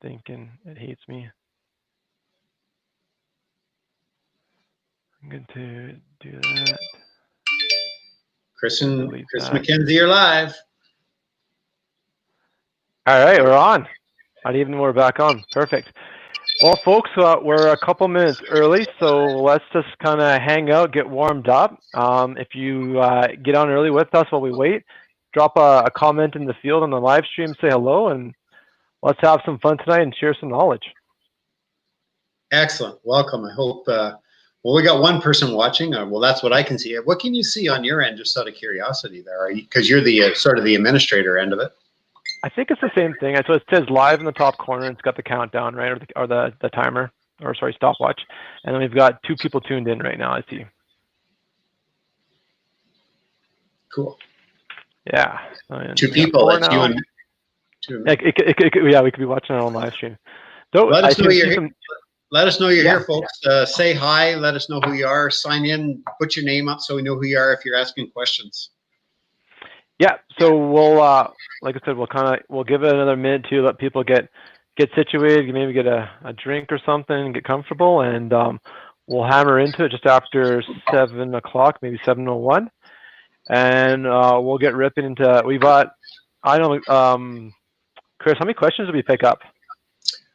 thinking it hates me. I'm going to do that. Chris MacKenzie, you're live. All right, we're on. I didn't even know we're back on. Perfect. Well, folks, we're a couple minutes early, so let's just kind of hang out, get warmed up. If you get on early with us while we wait, drop a comment in the field on the live stream, say hello, and let's have some fun tonight and share some knowledge. Excellent. Welcome. I hope, well, we got one person watching. Well, that's what I can see. What can you see on your end, just out of curiosity there? Because you're the sort of the administrator end of it. I think it's the same thing. So it says live in the top corner. It's got the countdown, right, or the timer, or sorry, stopwatch. And then we've got 2 people tuned in right now, I see. Cool. Yeah. 2 people. That's you and 2. Yeah, we could be watching our own live stream. So let us know you're here. Let us know you're here, folks. Say hi. Let us know who you are. Sign in. Put your name up so we know who you are if you're asking questions. Yeah, so we'll, like I said, we'll give it another minute to let people get situated, maybe get a drink or something, get comfortable, and we'll hammer into it just after 7 o'clock, maybe 7:01, and we'll get ripping into. We've got, I don't know, Chris, how many questions did we pick up?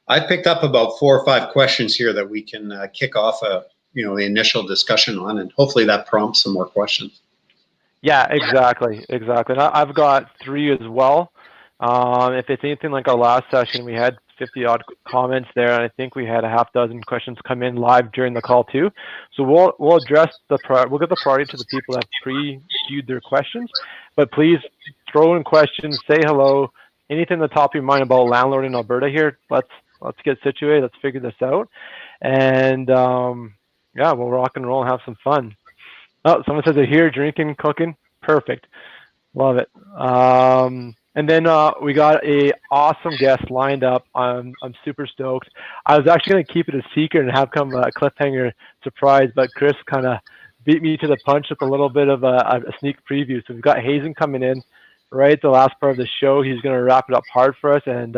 I picked up about 4 or 5 questions here that we can kick off, the initial discussion on, and hopefully that prompts some more questions. Yeah, exactly. And I've got 3 as well. If it's anything like our last session, we had 50 odd comments there, and I think we had a half dozen questions come in live during the call too. So we'll address we'll give the priority to the people that have pre-queued their questions, but please throw in questions, say hello, anything on the top of your mind about landlording in Alberta here. Let's get situated. Let's figure this out, and yeah, we'll rock and roll and have some fun. Oh, someone says they're here drinking, cooking. Perfect. Love it. And then we got a awesome guest lined up. I'm super stoked. I was actually going to keep it a secret and have come a cliffhanger surprise, but Chris kind of beat me to the punch with a little bit of a sneak preview. So we've got Hazen coming in right at the last part of the show. He's going to wrap it up hard for us, and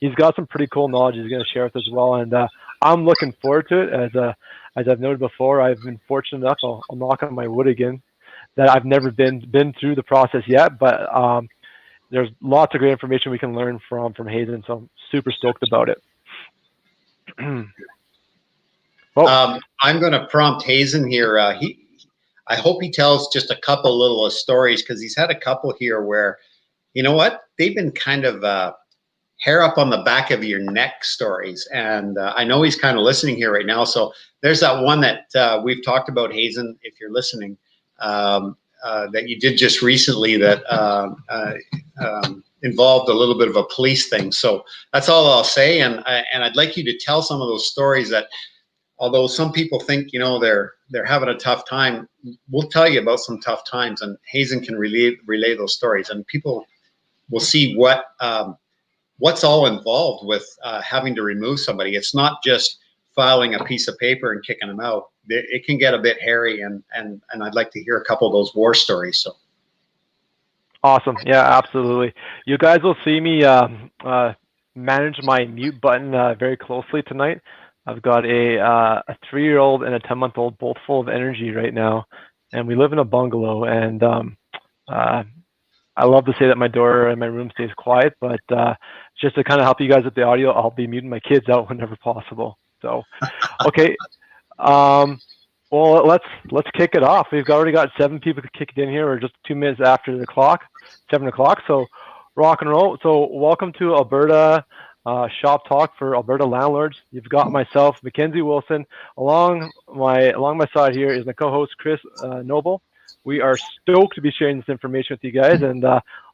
he's got some pretty cool knowledge he's going to share with us as well. And I'm looking forward to it. As I've noted before, I've been fortunate enough, I'll knock on my wood again, that I've never been through the process yet, but there's lots of great information we can learn from Hazen, so I'm super stoked about it. I'm going to prompt Hazen here. I hope he tells just a couple little stories, because he's had a couple here where, you know what, they've been kind of hair up on the back of your neck stories. And I know he's kind of listening here right now. So there's that one that we've talked about, Hazen, if you're listening, that you did just recently that involved a little bit of a police thing. So that's all I'll say. And I'd like you to tell some of those stories that, although some people think, they're having a tough time, we'll tell you about some tough times, and Hazen can relay those stories, and people will see what's all involved with having to remove somebody. It's not just filing a piece of paper and kicking them out. It can get a bit hairy, and I'd like to hear a couple of those war stories. So awesome. Yeah, absolutely. You guys will see me manage my mute button very closely tonight. I've got a 3-year-old and a 10-month-old, both full of energy right now, and we live in a bungalow, and I love to say that my door and my room stays quiet, but just to kind of help you guys with the audio, I'll be muting my kids out whenever possible. So, okay. Well, let's kick it off. We've already got 7 people kicked in here. We're just 2 minutes after the clock, 7 o'clock. So, rock and roll. So, welcome to Alberta Shop Talk for Alberta Landlords. You've got myself, MacKenzie Wilson. Along my side here is my co-host Chris Noble. We are stoked to be sharing this information with you guys, and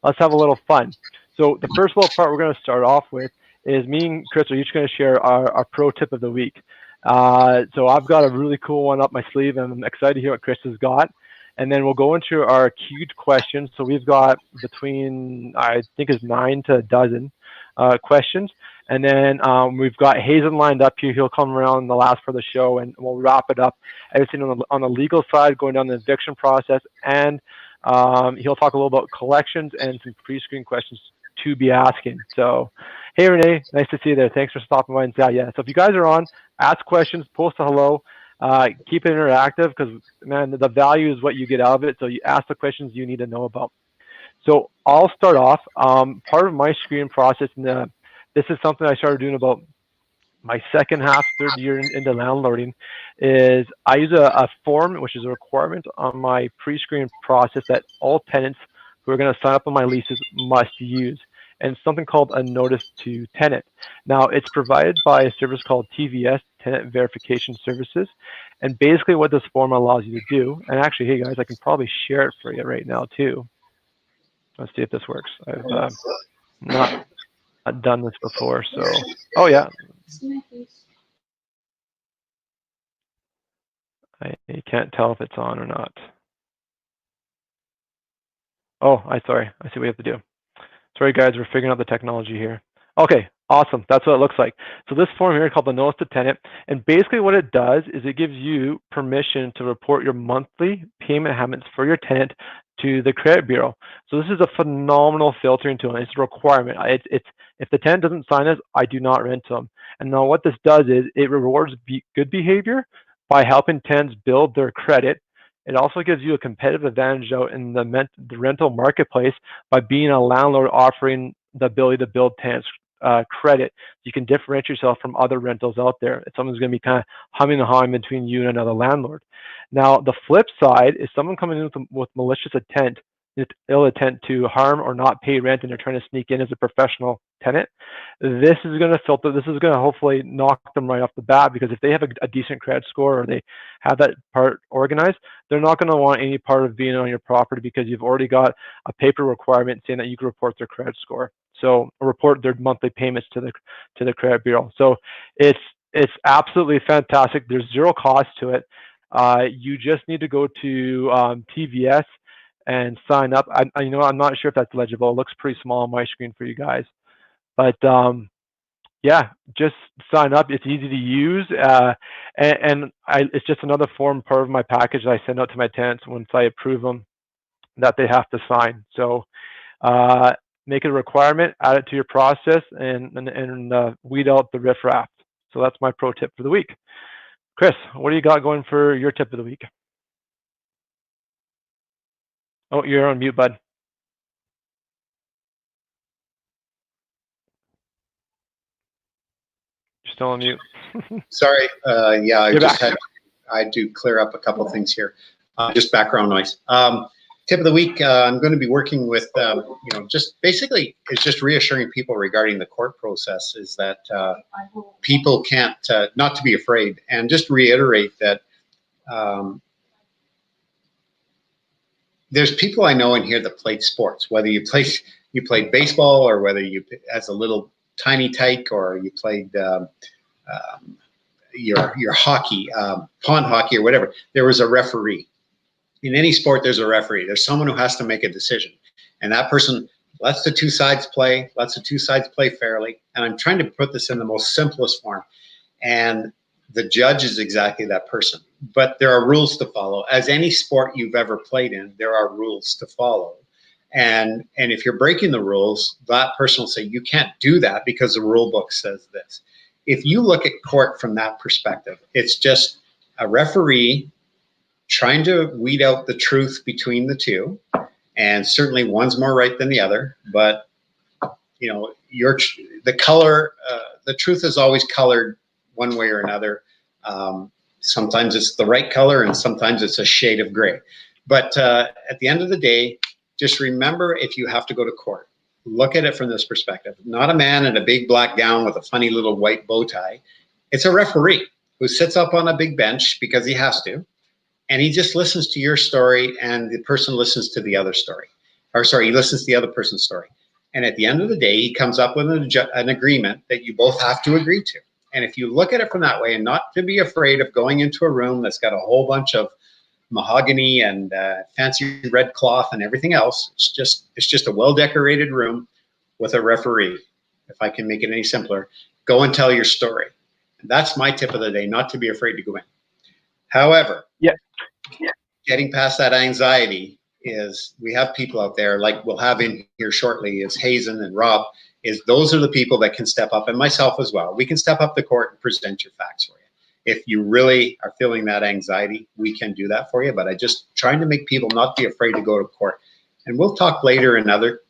let's have a little fun. So the first little part we're going to start off with is me and Chris are each going to share our pro tip of the week. So I've got a really cool one up my sleeve, and I'm excited to hear what Chris has got. And then we'll go into our queued questions. So we've got between, I think it's 9 to a dozen questions. And then we've got Hazen lined up here. He'll come around the last part of the show, and we'll wrap it up. Everything on the legal side, going down the eviction process, and he'll talk a little about collections and some pre-screen questions to be asking. So, hey, Renee, nice to see you there. Thanks for stopping by and say yeah. So if you guys are on, ask questions, post a hello, keep it interactive because, man, the value is what you get out of it. So you ask the questions you need to know about. So I'll start off. Part of my screening process, and this is something I started doing about my second half, third year into landlording, is I use a form, which is a requirement on my pre-screen process that all tenants who are going to sign up on my leases must use. And it's something called a notice to tenant. Now, it's provided by a service called TVS, Tenant Verification Services. And basically what this form allows you to do, and actually, hey guys, I can probably share it for you right now too. Let's see if this works. I've not done this before, so, oh yeah. I can't tell if it's on or not. Oh, sorry. I see what we have to do. Sorry, guys. We're figuring out the technology here. Okay, awesome. That's what it looks like. So this form here is called the Notice to Tenant. And basically what it does is it gives you permission to report your monthly payment habits for your tenant to the credit bureau. So this is a phenomenal filtering tool. It's a requirement. If the tenant doesn't sign this, I do not rent to them. And now what this does is it rewards good behavior by helping tenants build their credit. It also gives you a competitive advantage out in the rental marketplace by being a landlord offering the ability to build tenants credit. You can differentiate yourself from other rentals out there. If someone's going to be kind of humming and hawing between you and another landlord. Now, the flip side is someone coming in with malicious intent, ill intent to harm or not pay rent, and they're trying to sneak in as a professional tenant. This is going to filter. This is going to hopefully knock them right off the bat, because if they have a decent credit score or they have that part organized, they're not going to want any part of being on your property because you've already got a paper requirement saying that you can report their credit score. So report their monthly payments to the credit bureau. So it's absolutely fantastic. There's zero cost to it. You just need to go to TVS and sign up. I'm not sure if that's legible. It looks pretty small on my screen for you guys, but yeah, just sign up. It's easy to use, it's just another form, part of my package that I send out to my tenants once I approve them that they have to sign. So make it a requirement, add it to your process, and weed out the riffraff. So that's my pro tip for the week. Chris, what do you got going for your tip of the week? Oh, you're on mute, bud. You're still on mute. Sorry. Yeah, I do clear up a couple things here. Just background noise. Tip of the week, I'm going to be working with, just basically it's just reassuring people regarding the court process is that people can't, not to be afraid, and just reiterate that there's people I know in here that played sports, whether you played baseball or whether you, as a little tiny tyke, or you played your hockey, pond hockey or whatever. There was a referee. In any sport, there's a referee. There's someone who has to make a decision. And that person lets the two sides play fairly. And I'm trying to put this in the most simplest form. And the judge is exactly that person. But there are rules to follow. As any sport you've ever played in, there are rules to follow. And if you're breaking the rules, that person will say, you can't do that because the rule book says this. If you look at court from that perspective, it's just a referee trying to weed out the truth between the two, and certainly one's more right than the other. But the truth is always colored one way or another. Sometimes it's the right color, and sometimes it's a shade of gray. But at the end of the day, just remember, if you have to go to court, look at it from this perspective. Not a man in a big black gown with a funny little white bow tie. It's a referee who sits up on a big bench because he has to. And he just listens to your story, and the person listens to the other story. He listens to the other person's story. And at the end of the day, he comes up with an agreement that you both have to agree to. And if you look at it from that way, and not to be afraid of going into a room that's got a whole bunch of mahogany and fancy red cloth and everything else, it's just a well-decorated room with a referee. If I can make it any simpler, go and tell your story. And that's my tip of the day, not to be afraid to go in. However, getting past that anxiety, is we have people out there, like we'll have in here shortly, is Hazen and Rob, is those are the people that can step up, and myself as well. We can step up to court and present your facts for you. If you really are feeling that anxiety, we can do that for you. But I just trying to make people not be afraid to go to court. And we'll talk later in other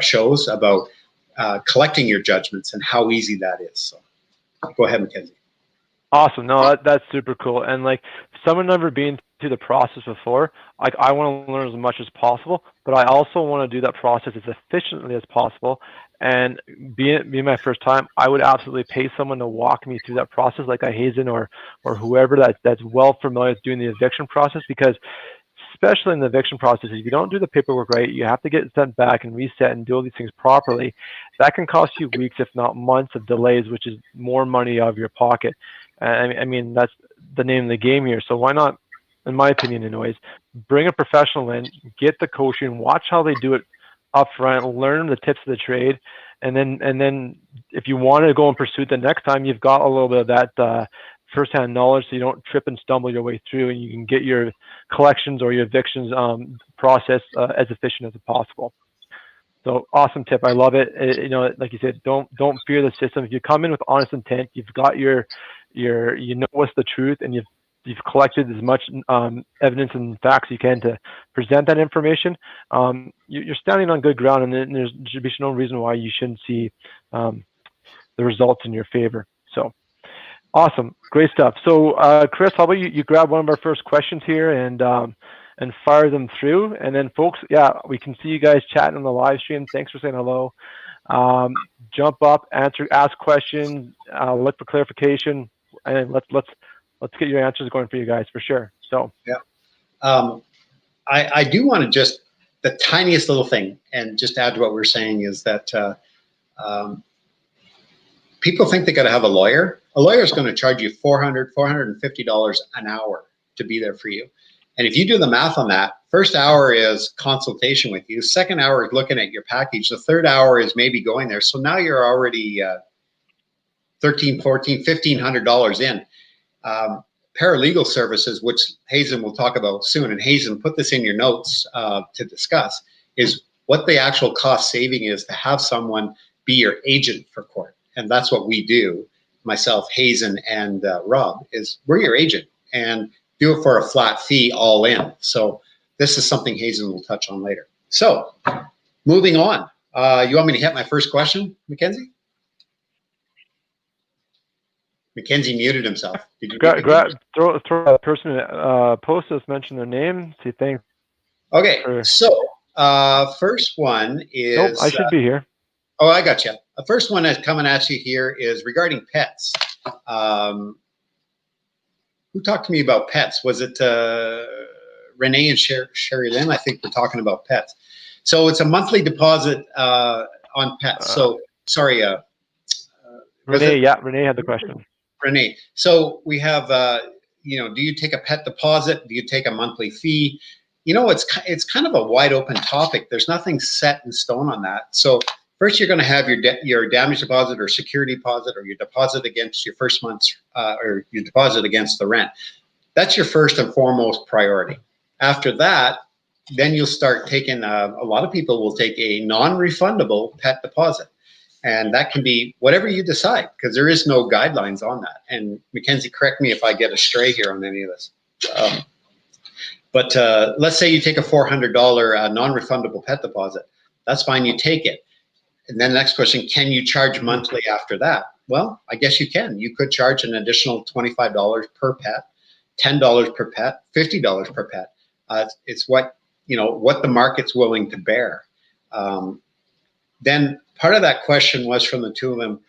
shows about collecting your judgments and how easy that is. So go ahead, MacKenzie. Awesome. No, that's super cool. And like someone never been through the process before, like I want to learn as much as possible, but I also want to do that process as efficiently as possible. And being my first time, I would absolutely pay someone to walk me through that process, like a Hazen or whoever that's well familiar with doing the eviction process, because especially in the eviction process, if you don't do the paperwork right, you have to get sent back and reset and do all these things properly. That can cost you weeks, if not months of delays, which is more money out of your pocket. I mean, that's the name of the game here. So why not, in my opinion anyways, bring a professional in, get the coaching, watch how they do it up front, learn the tips of the trade, and then if you want to go and pursue it the next time, you've got a little bit of that firsthand knowledge, so you don't trip and stumble your way through, and you can get your collections or your evictions process as efficient as possible. So awesome tip. I love it. You know, like you said, don't fear the system. If you come in with honest intent, you've got your you know what's the truth, and you've collected as much evidence and facts you can to present that information. You're standing on good ground, and there should be no reason why you shouldn't see the results in your favor. So awesome, great stuff. So Chris, how about you grab one of our first questions here and fire them through, and then folks, yeah, we can see you guys chatting on the live stream. Thanks for saying hello. Jump up, ask questions, look for clarification, and let's get your answers going for you guys for sure. So yeah, I do want to just the tiniest little thing, and just add to what we're saying is that people think they got to have a lawyer. A lawyer is going to charge you $450 an hour to be there for you. And if you do the math on that, first hour is consultation with you. Second hour is looking at your package. The third hour is maybe going there. So now you're already $1,300, $1,400, $1,500 in. Paralegal services, which Hazen will talk about soon, and Hazen, put this in your notes to discuss, is what the actual cost saving is to have someone be your agent for court. And that's what we do, myself, Hazen, and Rob, is we're your agent. And do it for a flat fee all in. So this is something Hazen will touch on later. So moving on. You want me to hit my first question, MacKenzie? MacKenzie muted himself. Did you throw a person post us, mention their name, say thanks. Okay, so first one is... Nope, I should be here. Oh, I got you. The first one that's coming at you here is regarding pets. Who talked to me about pets? Was it Renee and Sherry Lynn? I think we're talking about pets. So it's a monthly deposit on pets. So sorry. Renee, yeah, Renee had the question. Renee. So we have, you know, do you take a pet deposit? Do you take a monthly fee? You know, it's kind of a wide open topic. There's nothing set in stone on that. So first, you're going to have your damage deposit or security deposit, or your deposit against your first month's or your deposit against the rent. That's your first and foremost priority. After that, then you'll start taking, a lot of people will take a non-refundable pet deposit. And that can be whatever you decide, because there is no guidelines on that. And MacKenzie, correct me if I get astray here on any of this. But let's say you take a $400 non-refundable pet deposit. That's fine, you take it. And then the next question, can you charge monthly after that? Well, I guess you can. You could charge an additional $25 per pet, $10 per pet, $50 per pet. It's what, you know, what the market's willing to bear. Then part of that question was from the two of them,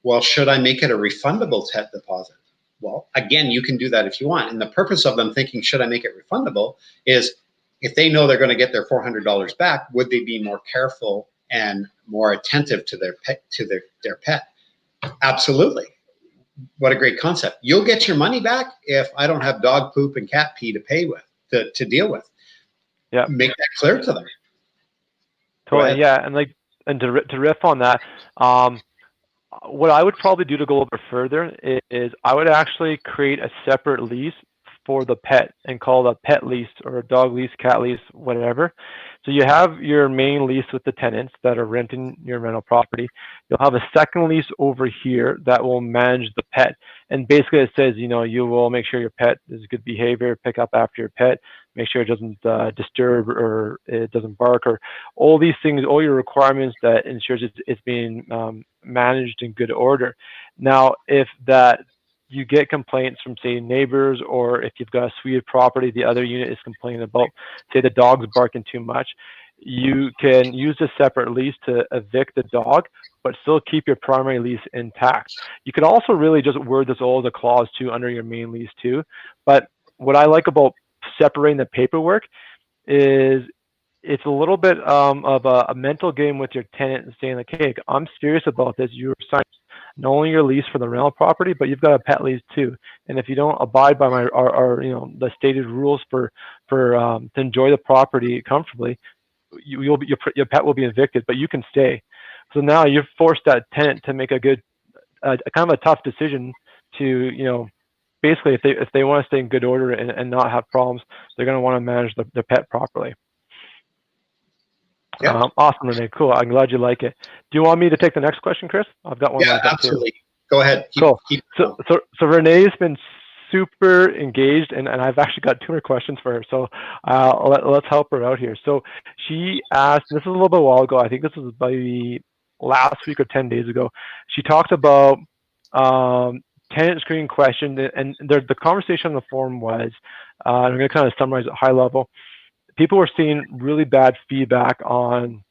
well, should I make it a refundable pet deposit? Well, again, you can do that if you want. And the purpose of them thinking, should I make it refundable, is if they know they're going to get their $400 back, would they be more careful and more attentive to their pet, their pet? Absolutely. What a great concept. You'll get your money back if I don't have dog poop and cat pee to pay with, to deal with. Yeah. Make that clear to them. Totally. Yeah. And to riff on that, what I would probably do to go a little bit further is I would actually create a separate lease for the pet and call it a pet lease or a dog lease, cat lease, whatever. So you have your main lease with the tenants that are renting your rental property. You'll have a second lease over here that will manage the pet. And basically it says, you will make sure your pet is good behavior, pick up after your pet, make sure it doesn't disturb or it doesn't bark, or all these things, all your requirements that ensures it's being managed in good order. Now, if you get complaints from, say, neighbors, or if you've got a suite property, the other unit is complaining about, say, the dog's barking too much, you can use a separate lease to evict the dog, but still keep your primary lease intact. You could also really just word this all as a clause too under your main lease too. But what I like about separating the paperwork is it's a little bit of a mental game with your tenant and saying like, hey, I'm serious about this. You're signing not only your lease for the rental property, but you've got a pet lease too. And if you don't abide by our the stated rules for to enjoy the property comfortably, your pet will be evicted, but you can stay. So now you've forced that tenant to make a kind of a tough decision to basically if they want to stay in good order and not have problems, they're going to want to manage their pet properly. Yeah. Awesome, Renee. Cool. I'm glad you like it. Do you want me to take the next question, Chris? I've got one. Yeah, absolutely. Go ahead. Cool. So Renee's been super engaged, and I've actually got 2 more questions for her. So let's help her out here. So she asked, this is a little bit a while ago, I think this was maybe last week or 10 days ago. She talked about tenant screening question, and the conversation on the forum was, I'm going to kind of summarize at high level. People were seeing really bad feedback on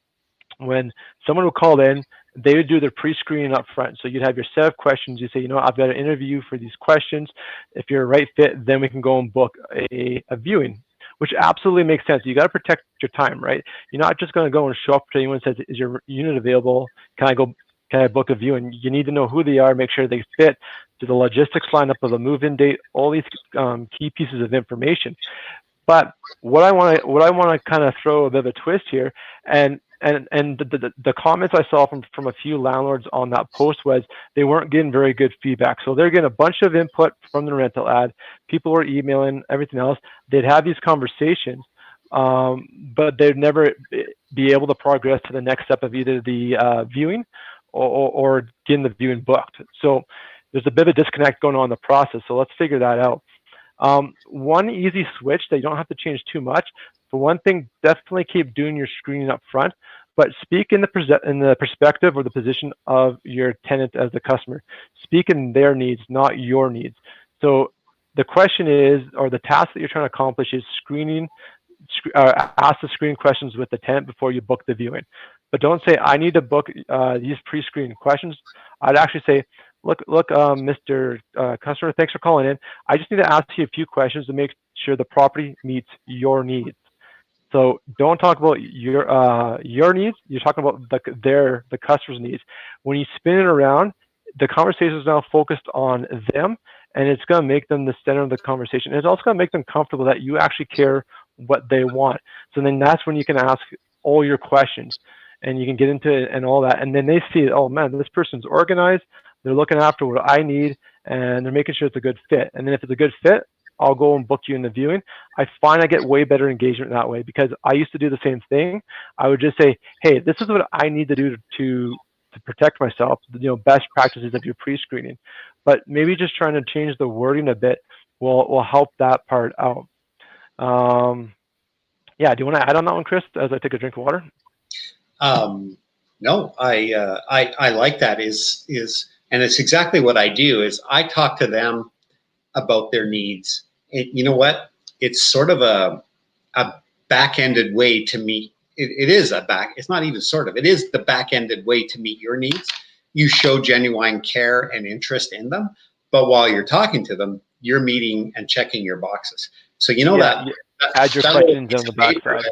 when someone would call in, they would do their pre-screening up front. So you'd have your set of questions. You say, I've got an interview for these questions. If you're a right fit, then we can go and book a viewing, which absolutely makes sense. You got to protect your time, right? You're not just going to go and show up to anyone and says, is your unit available? Can I book a viewing? You need to know who they are, make sure they fit. Do the logistics line up with a move-in date? All these key pieces of information. But what I want to kind of throw a bit of a twist here, and the comments I saw from a few landlords on that post was they weren't getting very good feedback. So they're getting a bunch of input from the rental ad. People were emailing, everything else. They'd have these conversations, but they'd never be able to progress to the next step of either the viewing or getting the viewing booked. So there's a bit of a disconnect going on in the process. So let's figure that out. One easy switch that you don't have to change too much. For one thing, definitely keep doing your screening up front, but speak in the perspective or the position of your tenant as the customer. Speak in their needs, not your needs. So the question is, or the task that you're trying to accomplish is ask the screening questions with the tenant before you book the viewing. But don't say, I need to book these pre-screened questions. I'd actually say, look, Mr. Customer, thanks for calling in. I just need to ask you a few questions to make sure the property meets your needs. So don't talk about your needs. You're talking about the customer's needs. When you spin it around, the conversation is now focused on them, and it's going to make them the center of the conversation. And it's also going to make them comfortable that you actually care what they want. So then that's when you can ask all your questions, and you can get into it and all that. And then they see, oh man, this person's organized. They're looking after what I need, and they're making sure it's a good fit. And then if it's a good fit, I'll go and book you in the viewing. I find I get way better engagement that way, because I used to do the same thing. I would just say, hey, this is what I need to do to protect myself, best practices of your pre-screening. But maybe just trying to change the wording a bit will help that part out. Yeah, do you want to add on that one, Chris, as I take a drink of water? No, I like that and it's exactly what I do is I talk to them about their needs. You know what? It's sort of a back-ended way to meet. It's not even sort of, it is the back-ended way to meet your needs. You show genuine care and interest in them, but while you're talking to them, you're meeting and checking your boxes. So add your questions on the backside.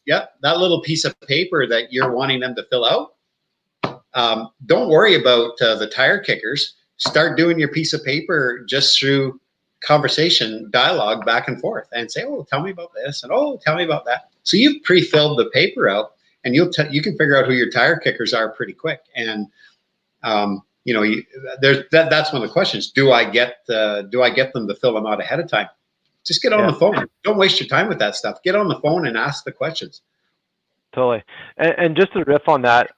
That little piece of paper that you're wanting them to fill out. Don't worry about the tire kickers. Start doing your piece of paper just through conversation, dialogue back and forth, and say, oh, tell me about this, and oh, tell me about that. So you've pre-filled the paper out, and you can figure out who your tire kickers are pretty quick. And that's one of the questions. Do I get them to fill them out ahead of time? Just get on Yeah, the phone. Don't waste your time with that stuff. Get on the phone and ask the questions. totally. And just to riff on that,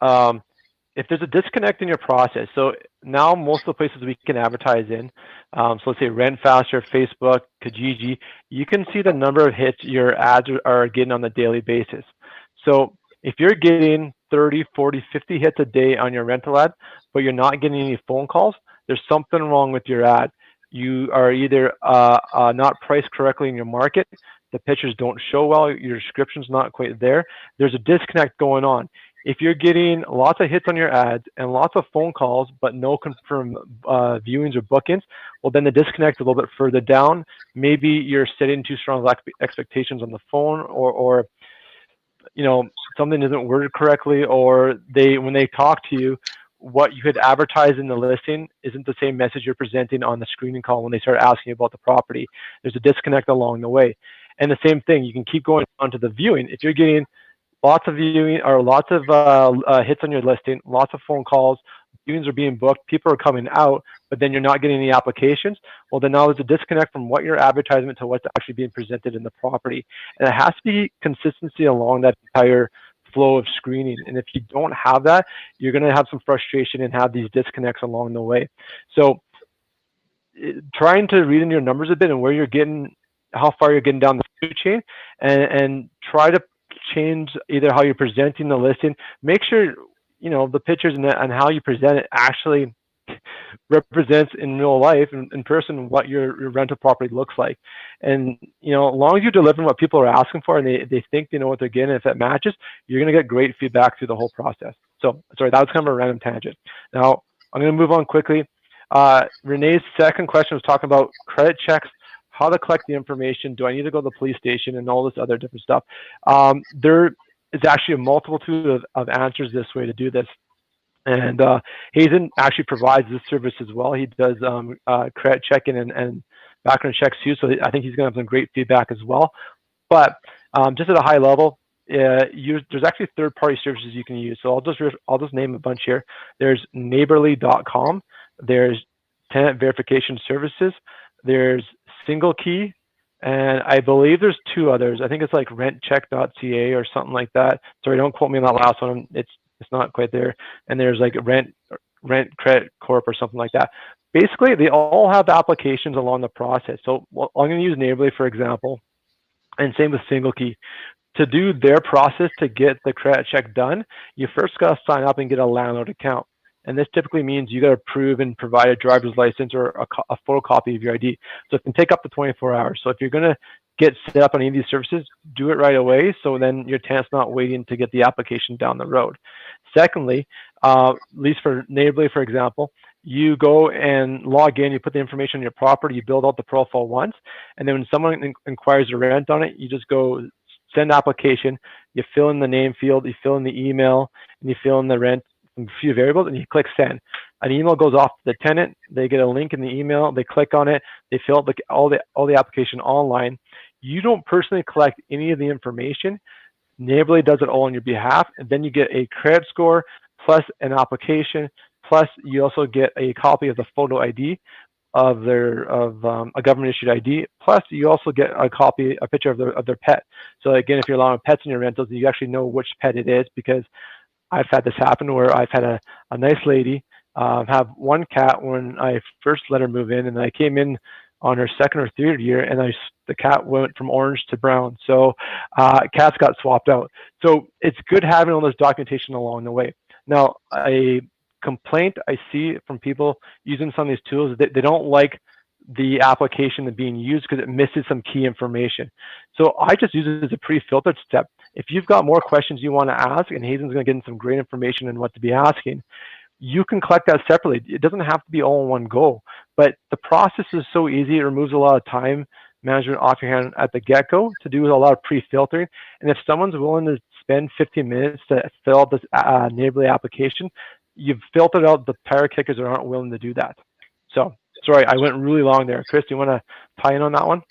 if there's a disconnect in your process, so now most of the places we can advertise in, so let's say Rent Faster, Facebook, Kijiji, you can see the number of hits your ads are getting on a daily basis. So if you're getting 30, 40, 50 hits a day on your rental ad, but you're not getting any phone calls, there's something wrong with your ad. You are either not priced correctly in your market, the pictures don't show well, your description's not quite there. There's a disconnect going on. If you're getting lots of hits on your ads and lots of phone calls, but no confirmed viewings or bookings, well, then the disconnect a little bit further down. Maybe you're setting too strong expectations on the phone, or something isn't worded correctly, or when they talk to you, what you had advertised in the listing isn't the same message you're presenting on the screening call when they start asking about the property. There's a disconnect along the way. And the same thing, you can keep going on to the viewing. If you're getting lots of viewing or lots of hits on your listing, lots of phone calls, viewings are being booked, people are coming out, but then you're not getting any applications, well, then now there's a disconnect from what your advertisement to what's actually being presented in the property. And it has to be consistency along that entire flow of screening. And if you don't have that, you're going to have some frustration and have these disconnects along the way. So trying to read in your numbers a bit and where you're getting, how far you're getting down the food chain, and try to change either how you're presenting the listing. Make sure the pictures and how you present it actually represents in real life, in person, what your rental property looks like. And as long as you're delivering what people are asking for and they think they know what they're getting, if it matches, you're going to get great feedback through the whole process. So sorry, that was kind of a random tangent. Now I'm going to move on quickly. Renee's second question was talking about credit checks, how to collect the information. Do I need to go to the police station and all this other different stuff? There is actually a multitude of answers this way to do this. And Hazen actually provides this service as well. He does credit checking and background checks too. So I think he's going to have some great feedback as well. But just at a high level, there's actually third-party services you can use. So I'll just name a bunch here. There's neighborly.com. There's tenant verification services. There's Single Key, and I believe there's two others. I think it's like rentcheck.ca or something like that. Sorry, don't quote me on that last one. It's not quite there. And there's like Rent Credit Corp or something like that. Basically, they all have applications along the process. So I'm going to use Neighborly, for example, and same with Single Key. To do their process to get the credit check done, you first got to sign up and get a landlord account. And this typically means you got to prove and provide a driver's license or a photocopy of your ID. So it can take up to 24 hours. So if you're going to get set up on any of these services, do it right away. So then your tenant's not waiting to get the application down the road. Secondly, at least for Neighborly, for example, you go and log in, you put the information on your property, you build out the profile once, and then when someone inquires a rent on it, you just go send application, you fill in the name field, you fill in the email, and you fill in the rent, a few variables, and you click send. An email goes off to the tenant, they get a link in the email, they click on it, they fill out all the application online. You don't personally collect any of the information. Neighborly does it all on your behalf, and then you get a credit score plus an application, plus you also get a copy of the photo ID of a government issued ID. Plus you also get a picture of their pet. So again, if you're allowing pets in your rentals, you actually know which pet it is, because I've had this happen where I've had a nice lady have one cat when I first let her move in, and I came in on her second or third year, and the cat went from orange to brown. So cats got swapped out. So it's good having all this documentation along the way. Now, a complaint I see from people using some of these tools is that they don't like the application that's being used because it misses some key information. So I just use it as a pre-filtered step. If you've got more questions you want to ask, and Hazen's going to get in some great information on what to be asking, you can collect that separately. It doesn't have to be all in one go, but the process is so easy. It removes a lot of time management off your hand at the get-go to do a lot of pre-filtering. And if someone's willing to spend 15 minutes to fill out this Neighborly application, you've filtered out the tire kickers that aren't willing to do that. So, sorry, I went really long there. Chris, do you want to tie in on that one?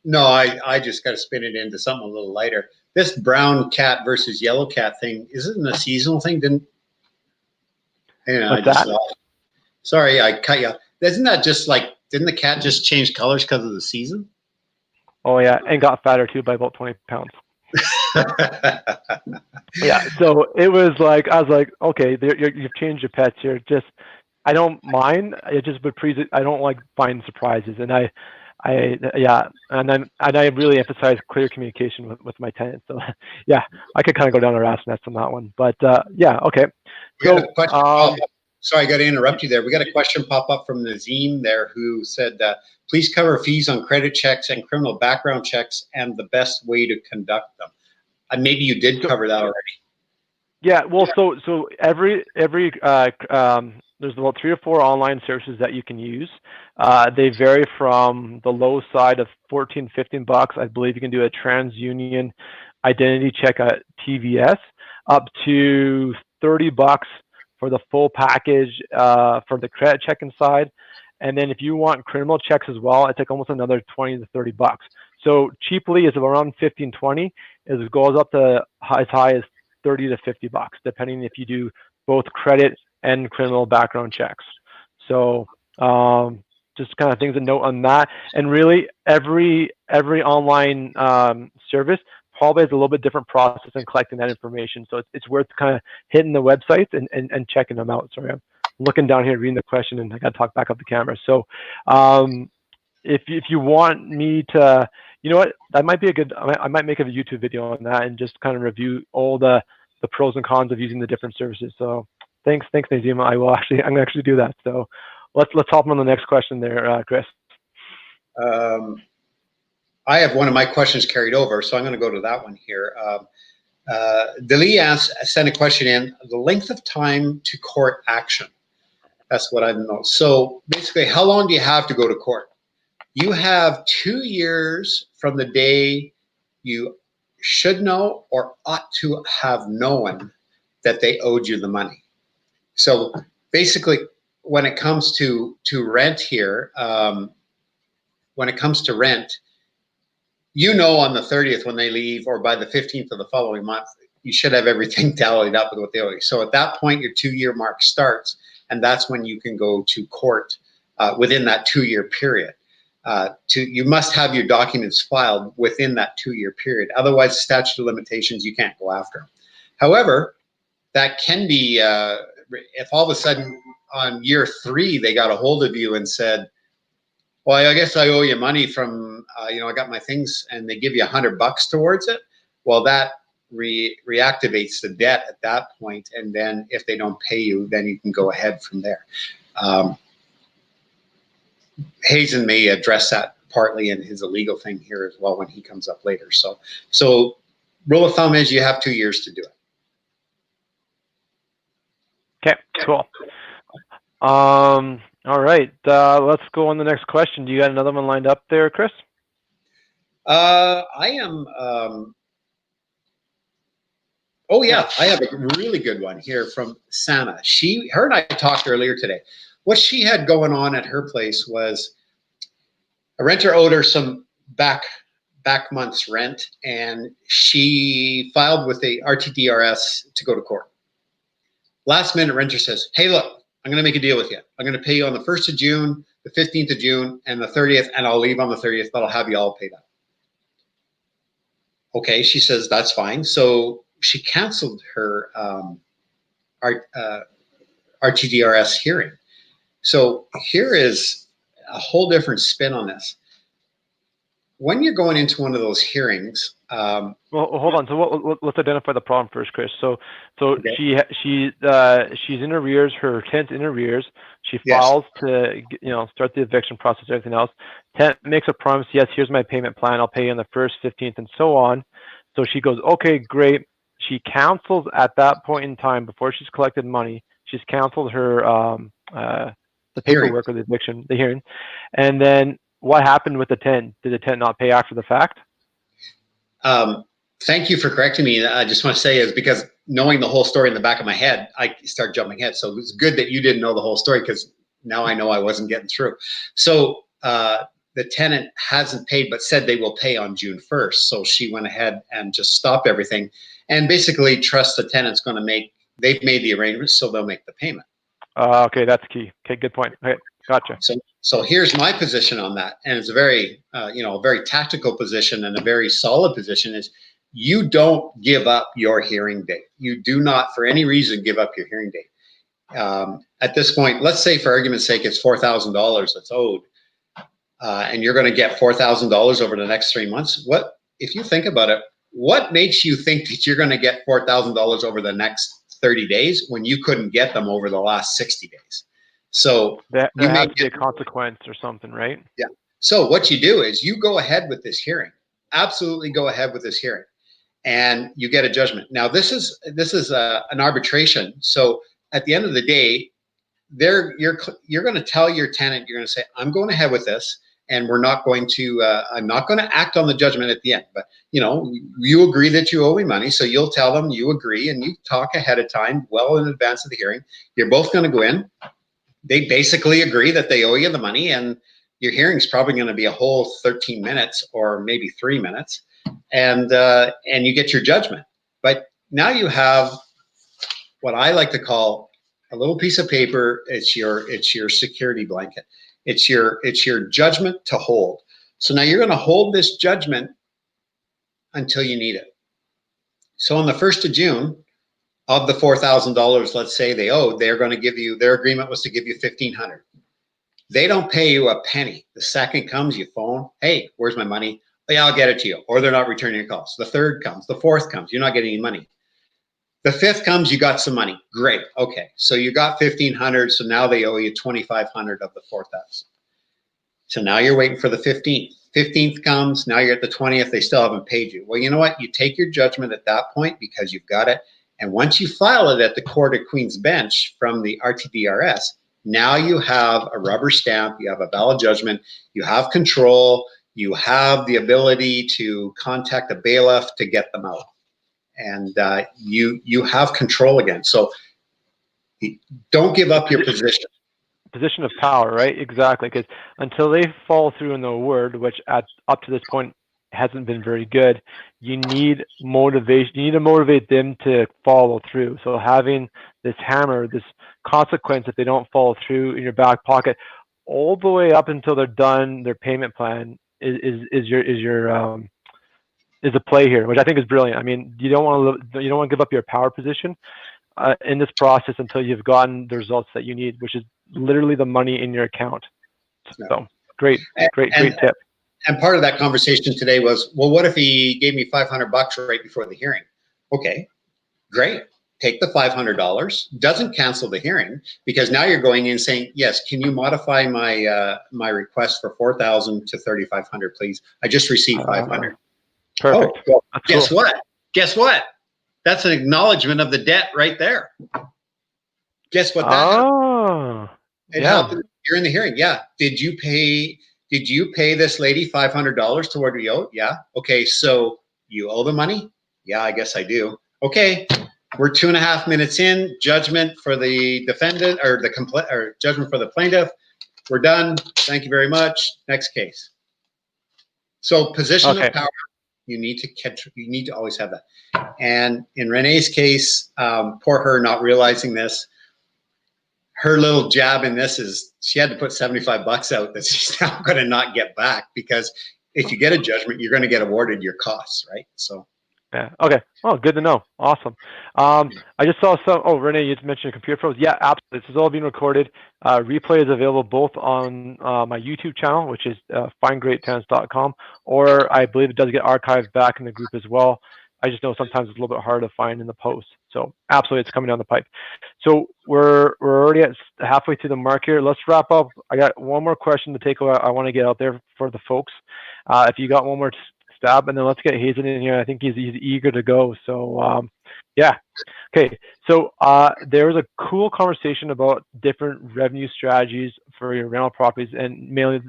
No, I just got to spin it into something a little lighter. This brown cat versus yellow cat thing, isn't a seasonal thing? What's that? Sorry, I cut you off. Isn't that just like, didn't the cat just change colors because of the season? Oh yeah, and got fatter too by about 20 pounds. Yeah, so it was like I was like, okay, you've changed your pets here. Just I don't mind. It just would please. I don't like find surprises, and yeah, and I really emphasize clear communication with my tenants. So yeah, I could kind of go down a rat's nest on that one, but yeah, okay. We got So a question pop up. Sorry, I got to interrupt you there. We got a question pop up from Nazim there who said, please cover fees on credit checks and criminal background checks and the best way to conduct them. Maybe you did cover that already. Yeah, well, so every there's about 3 or 4 online services that you can use. They vary from the low side of 14, $15. I believe you can do a TransUnion identity check at TVS, up to $30 for the full package for the credit check inside. And then if you want criminal checks as well, it's like almost another 20 to $30. So cheaply is around 15, 20. It goes up to as high as 30 to $50, depending if you do both credit and criminal background checks. So just kind of things to note on that. And really, every online service probably has a little bit different process in collecting that information. So it's worth kind of hitting the websites and checking them out. Sorry, I'm looking down here reading the question, and I got to talk back up the camera. So if you want me to, you know what, that might be a good, I might make a YouTube video on that and just kind of review all the pros and cons of using the different services. So thanks Nazim. I'm gonna actually do that. So let's hop on the next question there, Chris. I have one of my questions carried over, so I'm going to go to that one here. Delia sent a question in, the length of time to court action. That's what I know. So basically, how long do you have to go to court? You have 2 years from the day you should know or ought to have known that they owed you the money. So basically, when it comes to rent here, when it comes to rent, you know on the 30th when they leave or by the 15th of the following month, you should have everything tallied up with what they owe you. So at that point, your 2-year mark starts, and that's when you can go to court within that 2-year period. You must have your documents filed within that 2-year period. Otherwise, statute of limitations, you can't go after them. However, that can be, if all of a sudden on year 3, they got a hold of you and said, well, I guess I owe you money from, I got my things, and they give you $100 towards it. Well, that reactivates the debt at that point, and then if they don't pay you, then you can go ahead from there. Hazen may address that partly in his illegal thing here as well when he comes up later. So rule of thumb is you have 2 years to do it. Okay, cool. All right, let's go on the next question. Do you got another one lined up there, Chris? I am. Oh yeah, I have a really good one here from Sana. Her and I talked earlier today. What she had going on at her place was a renter owed her some back month's rent, and she filed with the RTDRS to go to court. Last minute, renter says, hey, look, I'm going to make a deal with you. I'm going to pay you on the 1st of June, the 15th of June, and the 30th, and I'll leave on the 30th, but I'll have you all paid up. Okay, she says, that's fine. So she canceled her RTDRS hearing. So here is a whole different spin on this. When you're going into one of those hearings, well, hold on. So let's identify the problem first, Chris. So okay. She's in arrears. Her tenant's in arrears. She files to start the eviction process, everything else. Tenant makes a promise. Yes, here's my payment plan. I'll pay you on the 1st, 15th, and so on. So she goes, okay, great. She cancels at that point in time before she's collected money. She's canceled her the paperwork or the eviction, the hearing, and then what happened with the tenant? Did the tenant not pay after the fact? Thank you for correcting me. I just want to say is because knowing the whole story in the back of my head, I start jumping ahead. So it's good that you didn't know the whole story because now I know I wasn't getting through. So the tenant hasn't paid but said they will pay on June 1st. So she went ahead and just stopped everything and basically trust the tenant's going to they've made the arrangements, so they'll make the payment. Okay, that's key. Okay, good point. Okay, gotcha. So here's my position on that, and it's a very a very tactical position and a very solid position. Is you don't give up your hearing date. You do not, for any reason, give up your hearing date. At this point, let's say for argument's sake, it's $4,000 that's owed, and you're going to get $4,000 over the next 3 months. What, if you think about it, what makes you think that you're going to get $4,000 over the next 30 days when you couldn't get them over the last 60 days? So there has to be a consequence or something, right? Yeah. So what you do is you go ahead with this hearing. Absolutely go ahead with this hearing, and you get a judgment. Now this is an arbitration. So at the end of the day, you're going to tell your tenant, you're going to say, I'm going ahead with this, and we're not going to I'm not going to act on the judgment at the end. But you agree that you owe me money, so you'll tell them you agree, and you talk ahead of time, well in advance of the hearing. You're both going to go in. They basically agree that they owe you the money, and your hearing's probably going to be a whole 13 minutes or maybe 3 minutes, and you get your judgment. But now you have what I like to call a little piece of paper. It's your security blanket. It's your judgment to hold. So now you're going to hold this judgment until you need it. So on the 1st of June, of the $4,000, let's say they owed, they're going to give you, their agreement was to give you $1,500. They don't pay you a penny. The second comes, you phone, hey, where's my money? Oh, yeah, I'll get it to you. Or they're not returning your calls. The third comes, the fourth comes, you're not getting any money. The fifth comes, you got some money. Great. Okay. So you got $1,500. So now they owe you $2,500 of the $4,000. So now you're waiting for the 15th. 15th comes, now you're at the 20th, they still haven't paid you. Well, you know what? You take your judgment at that point because you've got it. And once you file it at the Court of Queen's Bench from the RTDRS, now you have a rubber stamp, you have a valid judgment, you have control, you have the ability to contact a bailiff to get them out. And you have control again. So don't give up your position. Position of power, right? Exactly. Because until they follow through in the word, which up to this point hasn't been very good, you need motivation. You need to motivate them to follow through. So having this hammer, this consequence if they don't follow through in your back pocket, all the way up until they're done their payment plan is a play here, which I think is brilliant. I mean, you don't want to give up your power position in this process until you've gotten the results that you need, which is literally the money in your account. So great tip. And part of that conversation today was, well, what if he gave me $500 right before the hearing? Okay, great. Take the $500. Doesn't cancel the hearing, because now you're going in saying, yes, can you modify my request for $4,000 to $3,500, please? I just received $500. Perfect. Oh, well, guess what? Guess what? That's an acknowledgement of the debt right there. Guess what that happened? It happened. You're in the hearing. Yeah. Did you pay this lady $500 toward the owe? Yeah. Okay. So you owe the money? Yeah, I guess I do. Okay. We're 2.5 minutes in. Judgment for the defendant, or judgment for the plaintiff. We're done. Thank you very much. Next case. So position of power. You need to always have that. And in Renee's case, poor her not realizing this, her little jab in this is she had to put $75 out that she's now going to not get back, because if you get a judgment, you're going to get awarded your costs, right? So. Yeah. Okay. Oh, good to know. Awesome. I just saw some. Oh, Renee, you mentioned computer pros. Yeah, absolutely. This is all being recorded. Replay is available both on my YouTube channel, which is findgreattenants.com, or I believe it does get archived back in the group as well. I just know sometimes it's a little bit hard to find in the post. So absolutely, it's coming down the pipe. So we're already at halfway through the mark here. Let's wrap up. I got one more question to take away. I want to get out there for the folks. If you got one more stab, and then let's get Hazen in here. I think he's eager to go. So yeah. Okay. So there was a cool conversation about different revenue strategies for your rental properties, and mainly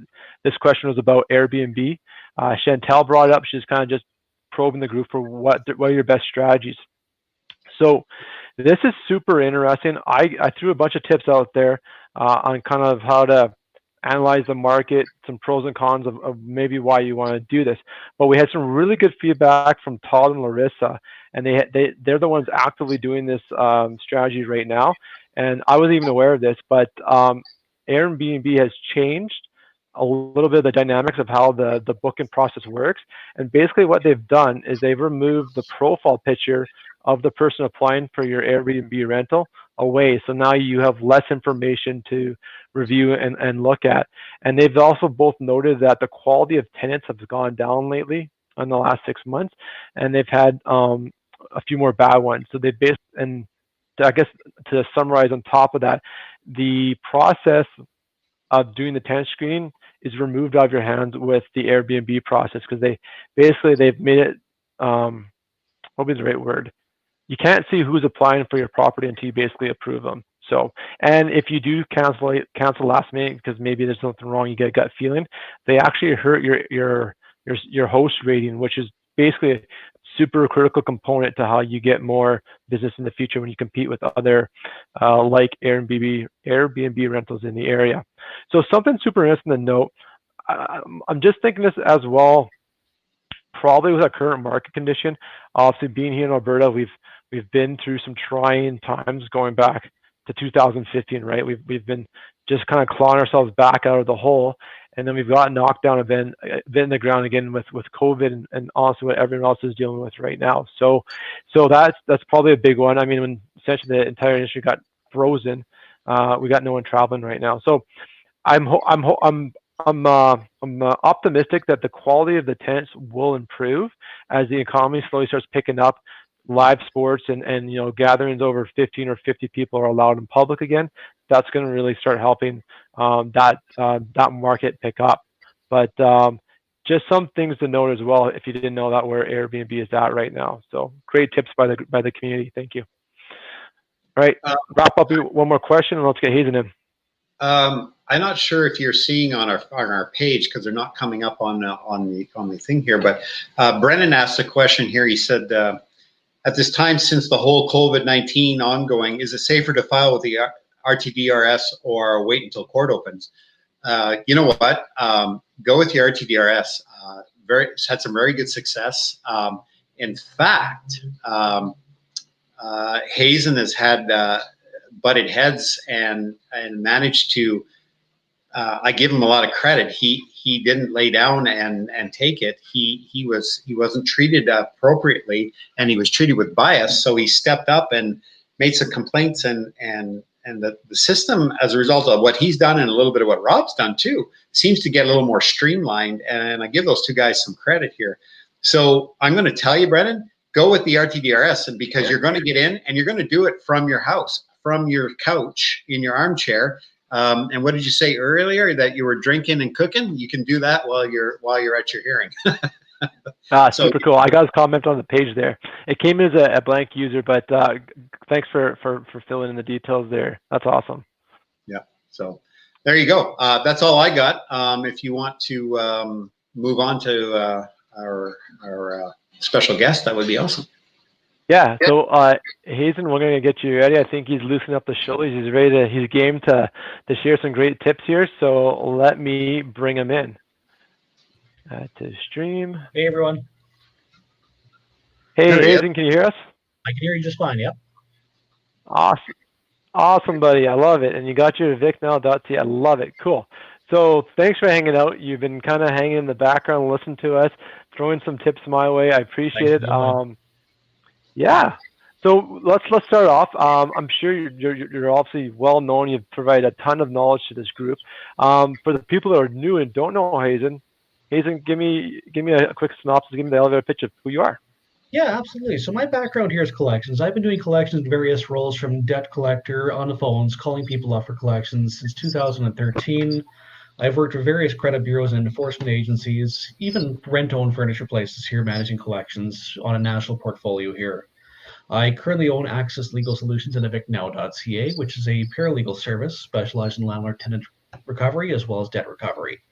this question was about Airbnb. Chantel brought it up. She's kind of just probing the group for what are your best strategies. So this is super interesting. I threw a bunch of tips out there on kind of how to analyze the market, some pros and cons of maybe why you want to do this. But we had some really good feedback from Todd and Larissa, and they're the ones actively doing this strategy right now. and I wasn't even aware of this, but Airbnb has changed a little bit of the dynamics of how the booking process works. And basically what they've done is they've removed the profile picture of the person applying for your Airbnb rental away. So now you have less information to review and look at. And they've also both noted that the quality of tenants has gone down lately in the last 6 months, and they've had a few more bad ones. So they based, and I guess to summarize on top of that, the process of doing the tenant screening is removed out of your hands with the Airbnb process, because they've made it, what would be the right word? You can't see who's applying for your property until you basically approve them. So, and if you do cancel last minute because maybe there's something wrong, you get a gut feeling, they actually hurt your host rating, which is basically a super critical component to how you get more business in the future when you compete with other like Airbnb rentals in the area. So something super interesting to note. I'm just thinking this as well. Probably with our current market condition, obviously being here in Alberta, we've been through some trying times going back to 2015, right? We've been just kind of clawing ourselves back out of the hole, and then we've got knocked down a bit in the ground again with COVID and also what everyone else is dealing with right now. So that's probably a big one. I mean, when essentially the entire industry got frozen, we got no one traveling right now. So I'm optimistic that the quality of the tenants will improve as the economy slowly starts picking up. Live sports and gatherings over 15 or 50 people are allowed in public again. That's going to really start helping that market pick up. But just some things to note as well, if you didn't know that, where Airbnb is at right now. So great tips by the community. Thank you. All right, wrap up one more question and let's get Hazen in. I'm not sure if you're seeing on our page because they're not coming up on the thing here. But Brennan asked a question here. He said, at this time, since the whole COVID-19 ongoing, is it safer to file with the RTDRS or wait until court opens? You know what? Go with the RTDRS. It's had some very good success. In fact, Hazen has had butted heads and managed to. I give him a lot of credit. He didn't lay down and take it. He wasn't treated appropriately, and he was treated with bias. So he stepped up and made some complaints, and the system, as a result of what he's done and a little bit of what Rob's done too, seems to get a little more streamlined. And I give those two guys some credit here. So I'm going to tell you, Brennan, go with the RTDRS, and because you're going to get in and you're going to do it from your house, from your couch, in your armchair. And what did you say earlier, that you were drinking and cooking? You can do that while you're at your hearing. Super cool. I got his comment on the page there. It came as a blank user, but thanks for filling in the details there. That's awesome. Yeah. So there you go. That's all I got. If you want to move on to our special guest, that would be awesome. Yeah, so Hazen, we're going to get you ready. I think he's loosening up the shoulders. He's ready he's game to share some great tips here. So let me bring him in to stream. Hey, everyone. Hey, Hazen, can you hear us? I can hear you just fine, yep. Awesome, buddy. I love it. And you got your vicnow.ca. I love it. Cool. So thanks for hanging out. You've been kind of hanging in the background, listening to us, throwing some tips my way. I appreciate it. Yeah. So let's start off. I'm sure you're obviously well known. You've provided a ton of knowledge to this group. For the people that are new and don't know Hazen, give me a quick synopsis. Give me the elevator pitch of who you are. Yeah, absolutely. So my background here is collections. I've been doing collections in various roles, from debt collector on the phones, calling people up for collections since 2013. I've worked with various credit bureaus and enforcement agencies, even rent-owned furniture places here, managing collections on a national portfolio here. I currently own Access Legal Solutions and evictnow.ca, which is a paralegal service specialized in landlord-tenant recovery as well as debt recovery.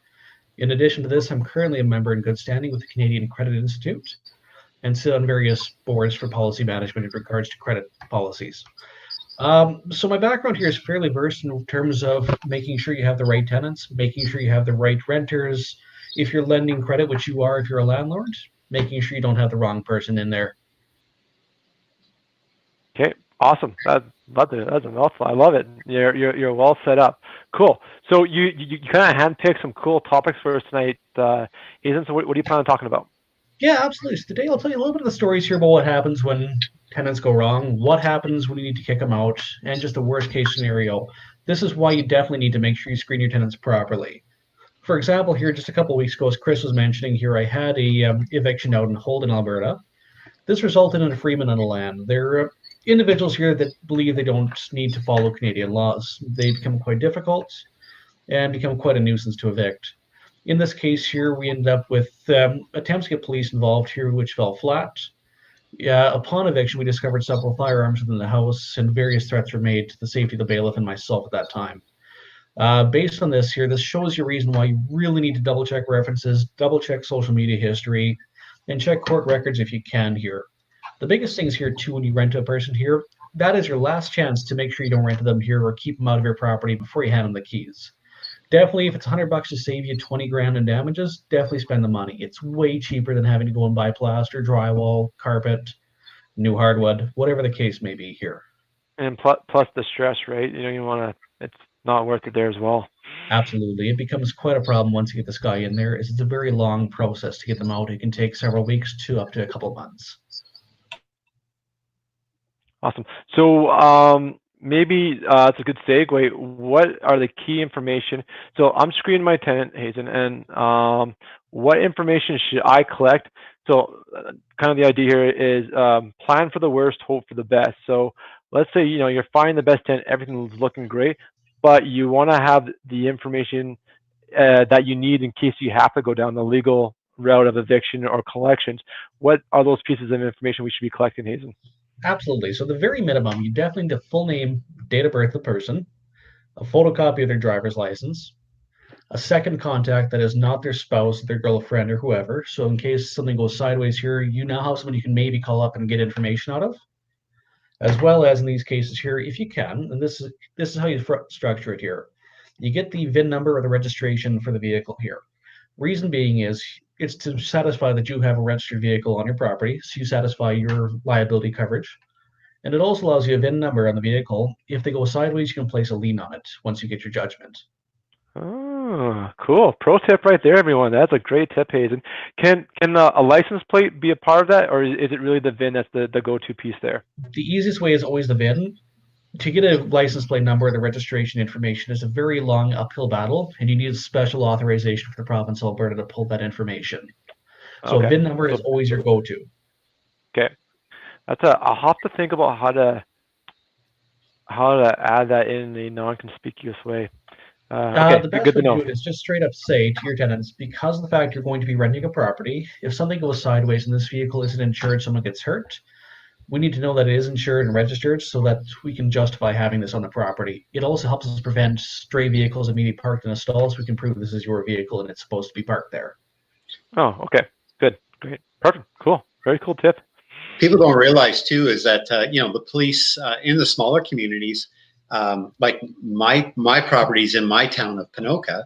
In addition to this, I'm currently a member in good standing with the Canadian Credit Institute and sit on various boards for policy management in regards to credit policies. So my background here is fairly versed in terms of making sure you have the right tenants, making sure you have the right renters. If you're lending credit, which you are if you're a landlord, making sure you don't have the wrong person in there. Okay, awesome. That's a mouthful. I love it. You're well set up. Cool. So you kind of handpicked some cool topics for us tonight, Hazen. So what are you planning on talking about? Yeah, absolutely. So today I'll tell you a little bit of the stories here about what happens when tenants go wrong, what happens when you need to kick them out, and just a worst case scenario. This is why you definitely need to make sure you screen your tenants properly. For example, here just a couple of weeks ago, as Chris was mentioning here, I had a eviction out in Holden, Alberta. This resulted in a freeman on the land. There are individuals here that believe they don't need to follow Canadian laws. They become quite difficult and become quite a nuisance to evict. In this case here, we ended up with attempts to get police involved here, which fell flat. Upon eviction, we discovered several firearms within the house, and various threats were made to the safety of the bailiff and myself at that time. Based on this here, this shows you a reason why you really need to double check references, double check social media history, and check court records if you can here. The biggest things here too when you rent to a person here, that is your last chance to make sure you don't rent to them here or keep them out of your property before you hand them the keys. Definitely, if it's $100 to save you 20 grand in damages, definitely spend the money. It's way cheaper than having to go and buy plaster, drywall, carpet, new hardwood, whatever the case may be here. And plus the stress, right? You want to. It's not worth it there as well. Absolutely. It becomes quite a problem once you get this guy in there. It's a very long process to get them out. It can take several weeks to up to a couple of months. Awesome. So maybe it's a good segue. What are the key information? So I'm screening my tenant, Hazen, and what information should I collect? So kind of the idea here is plan for the worst, hope for the best. So let's say you're finding the best tenant, everything's looking great, but you want to have the information that you need in case you have to go down the legal route of eviction or collections. What are those pieces of information we should be collecting, Hazen? Absolutely. So the very minimum, you definitely need the full name, date of birth of the person, a photocopy of their driver's license, a second contact that is not their spouse, their girlfriend, or whoever. So in case something goes sideways here, you now have someone you can maybe call up and get information out of. As well as in these cases here, if you can, and this is how you structure it here. You get the VIN number or the registration for the vehicle here. Reason being is it's to satisfy that you have a registered vehicle on your property, so you satisfy your liability coverage. And it also allows you a VIN number on the vehicle. If they go sideways, you can place a lien on it once you get your judgment. Oh, cool. Pro tip right there, everyone. That's a great tip, Hazen. Can a license plate be a part of that, or is it really the VIN that's the go-to piece there? The easiest way is always the VIN. To get a license plate number, the registration information is a very long uphill battle, and you need a special authorization for the province of Alberta to pull that information. So Okay. a VIN number is always your go-to. Okay. I'll have to think about how to add that in a non-conspicuous way. Okay, The best good way to to know. do it is just straight up say to your tenants, because of the fact you're going to be renting a property, if something goes sideways and this vehicle isn't insured, someone gets hurt, we need to know that it is insured and registered so that we can justify having this on the property. It also helps us prevent stray vehicles immediately parked in a stall, so we can prove this is your vehicle and it's supposed to be parked there. Oh, okay. Good. Great. Perfect. Cool. Very cool tip. People don't realize too is that the police in the smaller communities, like my properties in my town of Ponoka,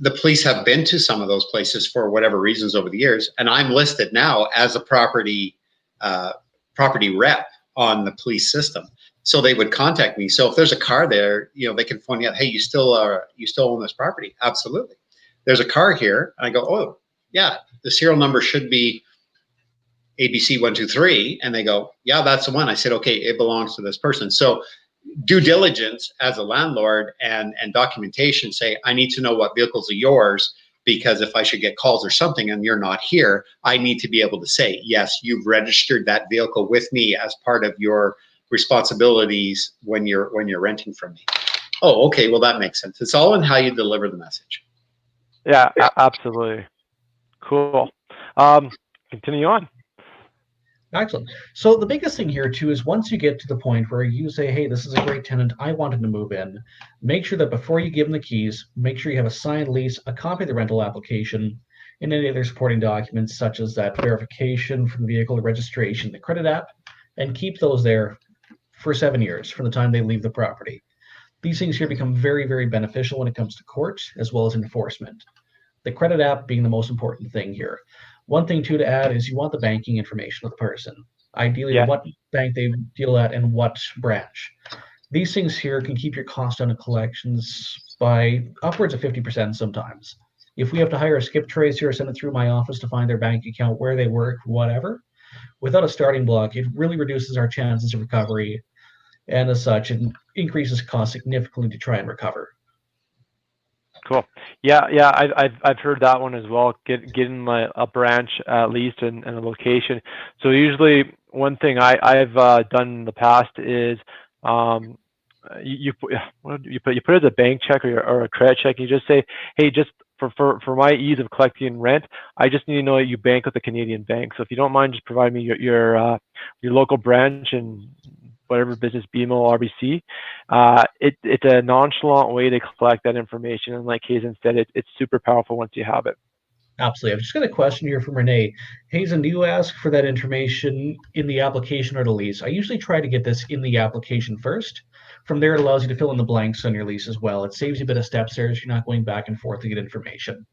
the police have been to some of those places for whatever reasons over the years, and I'm listed now as a property rep on the police system. So they would contact me. So if there's a car there, they can phone me up. Hey, you still own this property? Absolutely. There's a car here, and I go, oh yeah, the serial number should be ABC123, and they go, yeah, that's the one. I said, okay, it belongs to this person. So due diligence as a landlord and documentation say, I need to know what vehicles are yours, because if I should get calls or something and you're not here, I need to be able to say, yes, you've registered that vehicle with me as part of your responsibilities when you're renting from me. Oh, okay, well, that makes sense. It's all in how you deliver the message. Yeah, absolutely. Cool. Continue on. Excellent. So the biggest thing here too is once you get to the point where you say, hey, this is a great tenant, I want him to move in, make sure that before you give him the keys, make sure you have a signed lease, a copy of the rental application, and any other supporting documents such as that verification from the vehicle, the registration, the credit app, and keep those there for 7 years from the time they leave the property. These things here become very, very beneficial when it comes to court as well as enforcement. The credit app being the most important thing here. One thing too to add is you want the banking information of the person. ideally Yeah. what bank they deal at and what branch. These things here can keep your cost down in collections by upwards of 50% sometimes. If we have to hire a skip tracer or send it through my office to find their bank account, where they work, whatever, without a starting block, it really reduces our chances of recovery, and as such, it increases costs significantly to try and recover. Cool. Yeah. I've heard that one as well. Getting a branch at least and a location. So usually one thing I've done in the past is you put you put it as a bank check or a credit check. And you just say, hey, just for my ease of collecting rent, I just need to know that you bank with a Canadian bank. So if you don't mind, just provide me your local branch and whatever business, BMO, RBC. It's a nonchalant way to collect that information, and like Hazen said, it's super powerful once you have it. Absolutely. I've just got a question here from Renee. Hazen, do you ask for that information in the application or the lease? I usually try to get this in the application first. From there, it allows you to fill in the blanks on your lease as well. It saves you a bit of steps there, so you're not going back and forth to get information.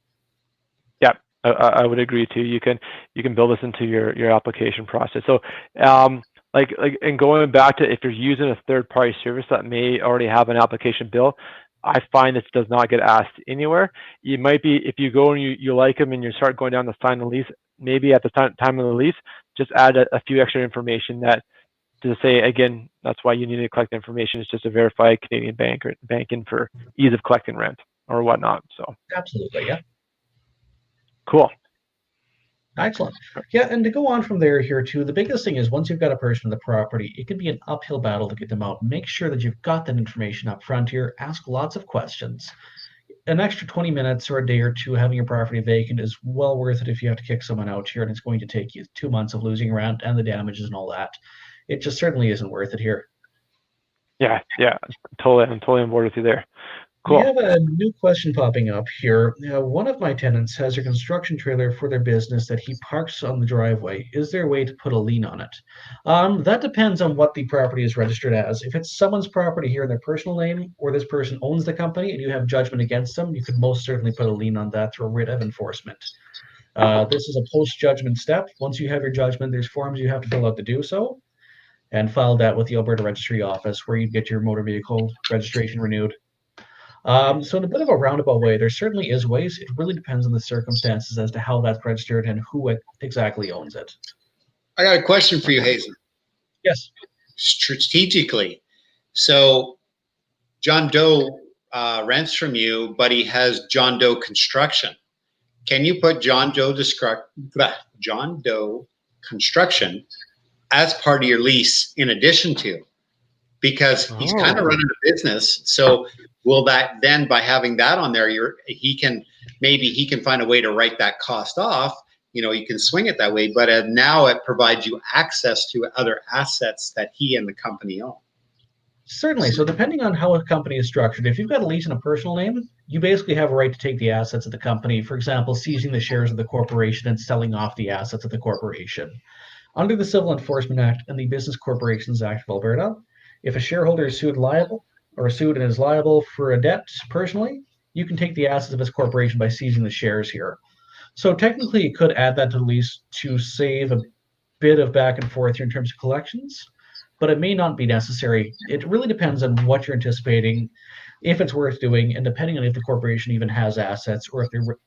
Yeah, I would agree too. You can build this into your application process. So like and going back to if you're using a third party service that may already have an application built, I find this does not get asked anywhere. You might be, if you go and you like them and you start going down to sign the lease, maybe at the time of the lease, just add a few extra information that to say, again, that's why you need to collect information. It's just a verified Canadian bank or banking for ease of collecting rent or whatnot. So Absolutely, yeah. cool. Excellent. Yeah, and to go on from there here too, the biggest thing is once you've got a person in the property, it can be an uphill battle to get them out. Make sure that you've got that information up front here. Ask lots of questions. An extra 20 minutes or a day or two having your property vacant is well worth it if you have to kick someone out here and it's going to take you 2 months of losing rent and the damages and all that. It just certainly isn't worth it here. Yeah, I'm totally on board with you there. Cool. We have a new question popping up here. One of my tenants has a construction trailer for their business that he parks on the driveway. Is there a way to put a lien on it? That depends on what the property is registered as. If it's someone's property here in their personal name, or this person owns the company and you have judgment against them, you could most certainly put a lien on that through a writ of enforcement. This is a post-judgment step. Once you have your judgment, there's forms you have to fill out to do so, and file that with the Alberta Registry Office, where you get your motor vehicle registration renewed. So in a bit of a roundabout way, there certainly is ways. It really depends on the circumstances as to how that's registered and who exactly owns it. I got a question for you, Hazen. Yes. Strategically, so John Doe rents from you, but he has John Doe Construction. Can you put John Doe Construction as part of your lease in addition to? Because he's kind of running a business. So will that then, by having that on there, he can find a way to write that cost off. You can swing it that way, but now it provides you access to other assets that he and the company own. Certainly. So depending on how a company is structured, if you've got a lease in a personal name, you basically have a right to take the assets of the company. For example, seizing the shares of the corporation and selling off the assets of the corporation. Under the Civil Enforcement Act and the Business Corporations Act of Alberta, if a shareholder is sued and is liable for a debt personally, you can take the assets of his corporation by seizing the shares here. So technically, you could add that to the lease to save a bit of back and forth here in terms of collections, but it may not be necessary. It really depends on what you're anticipating, if it's worth doing, and depending on if the corporation even has assets or if they're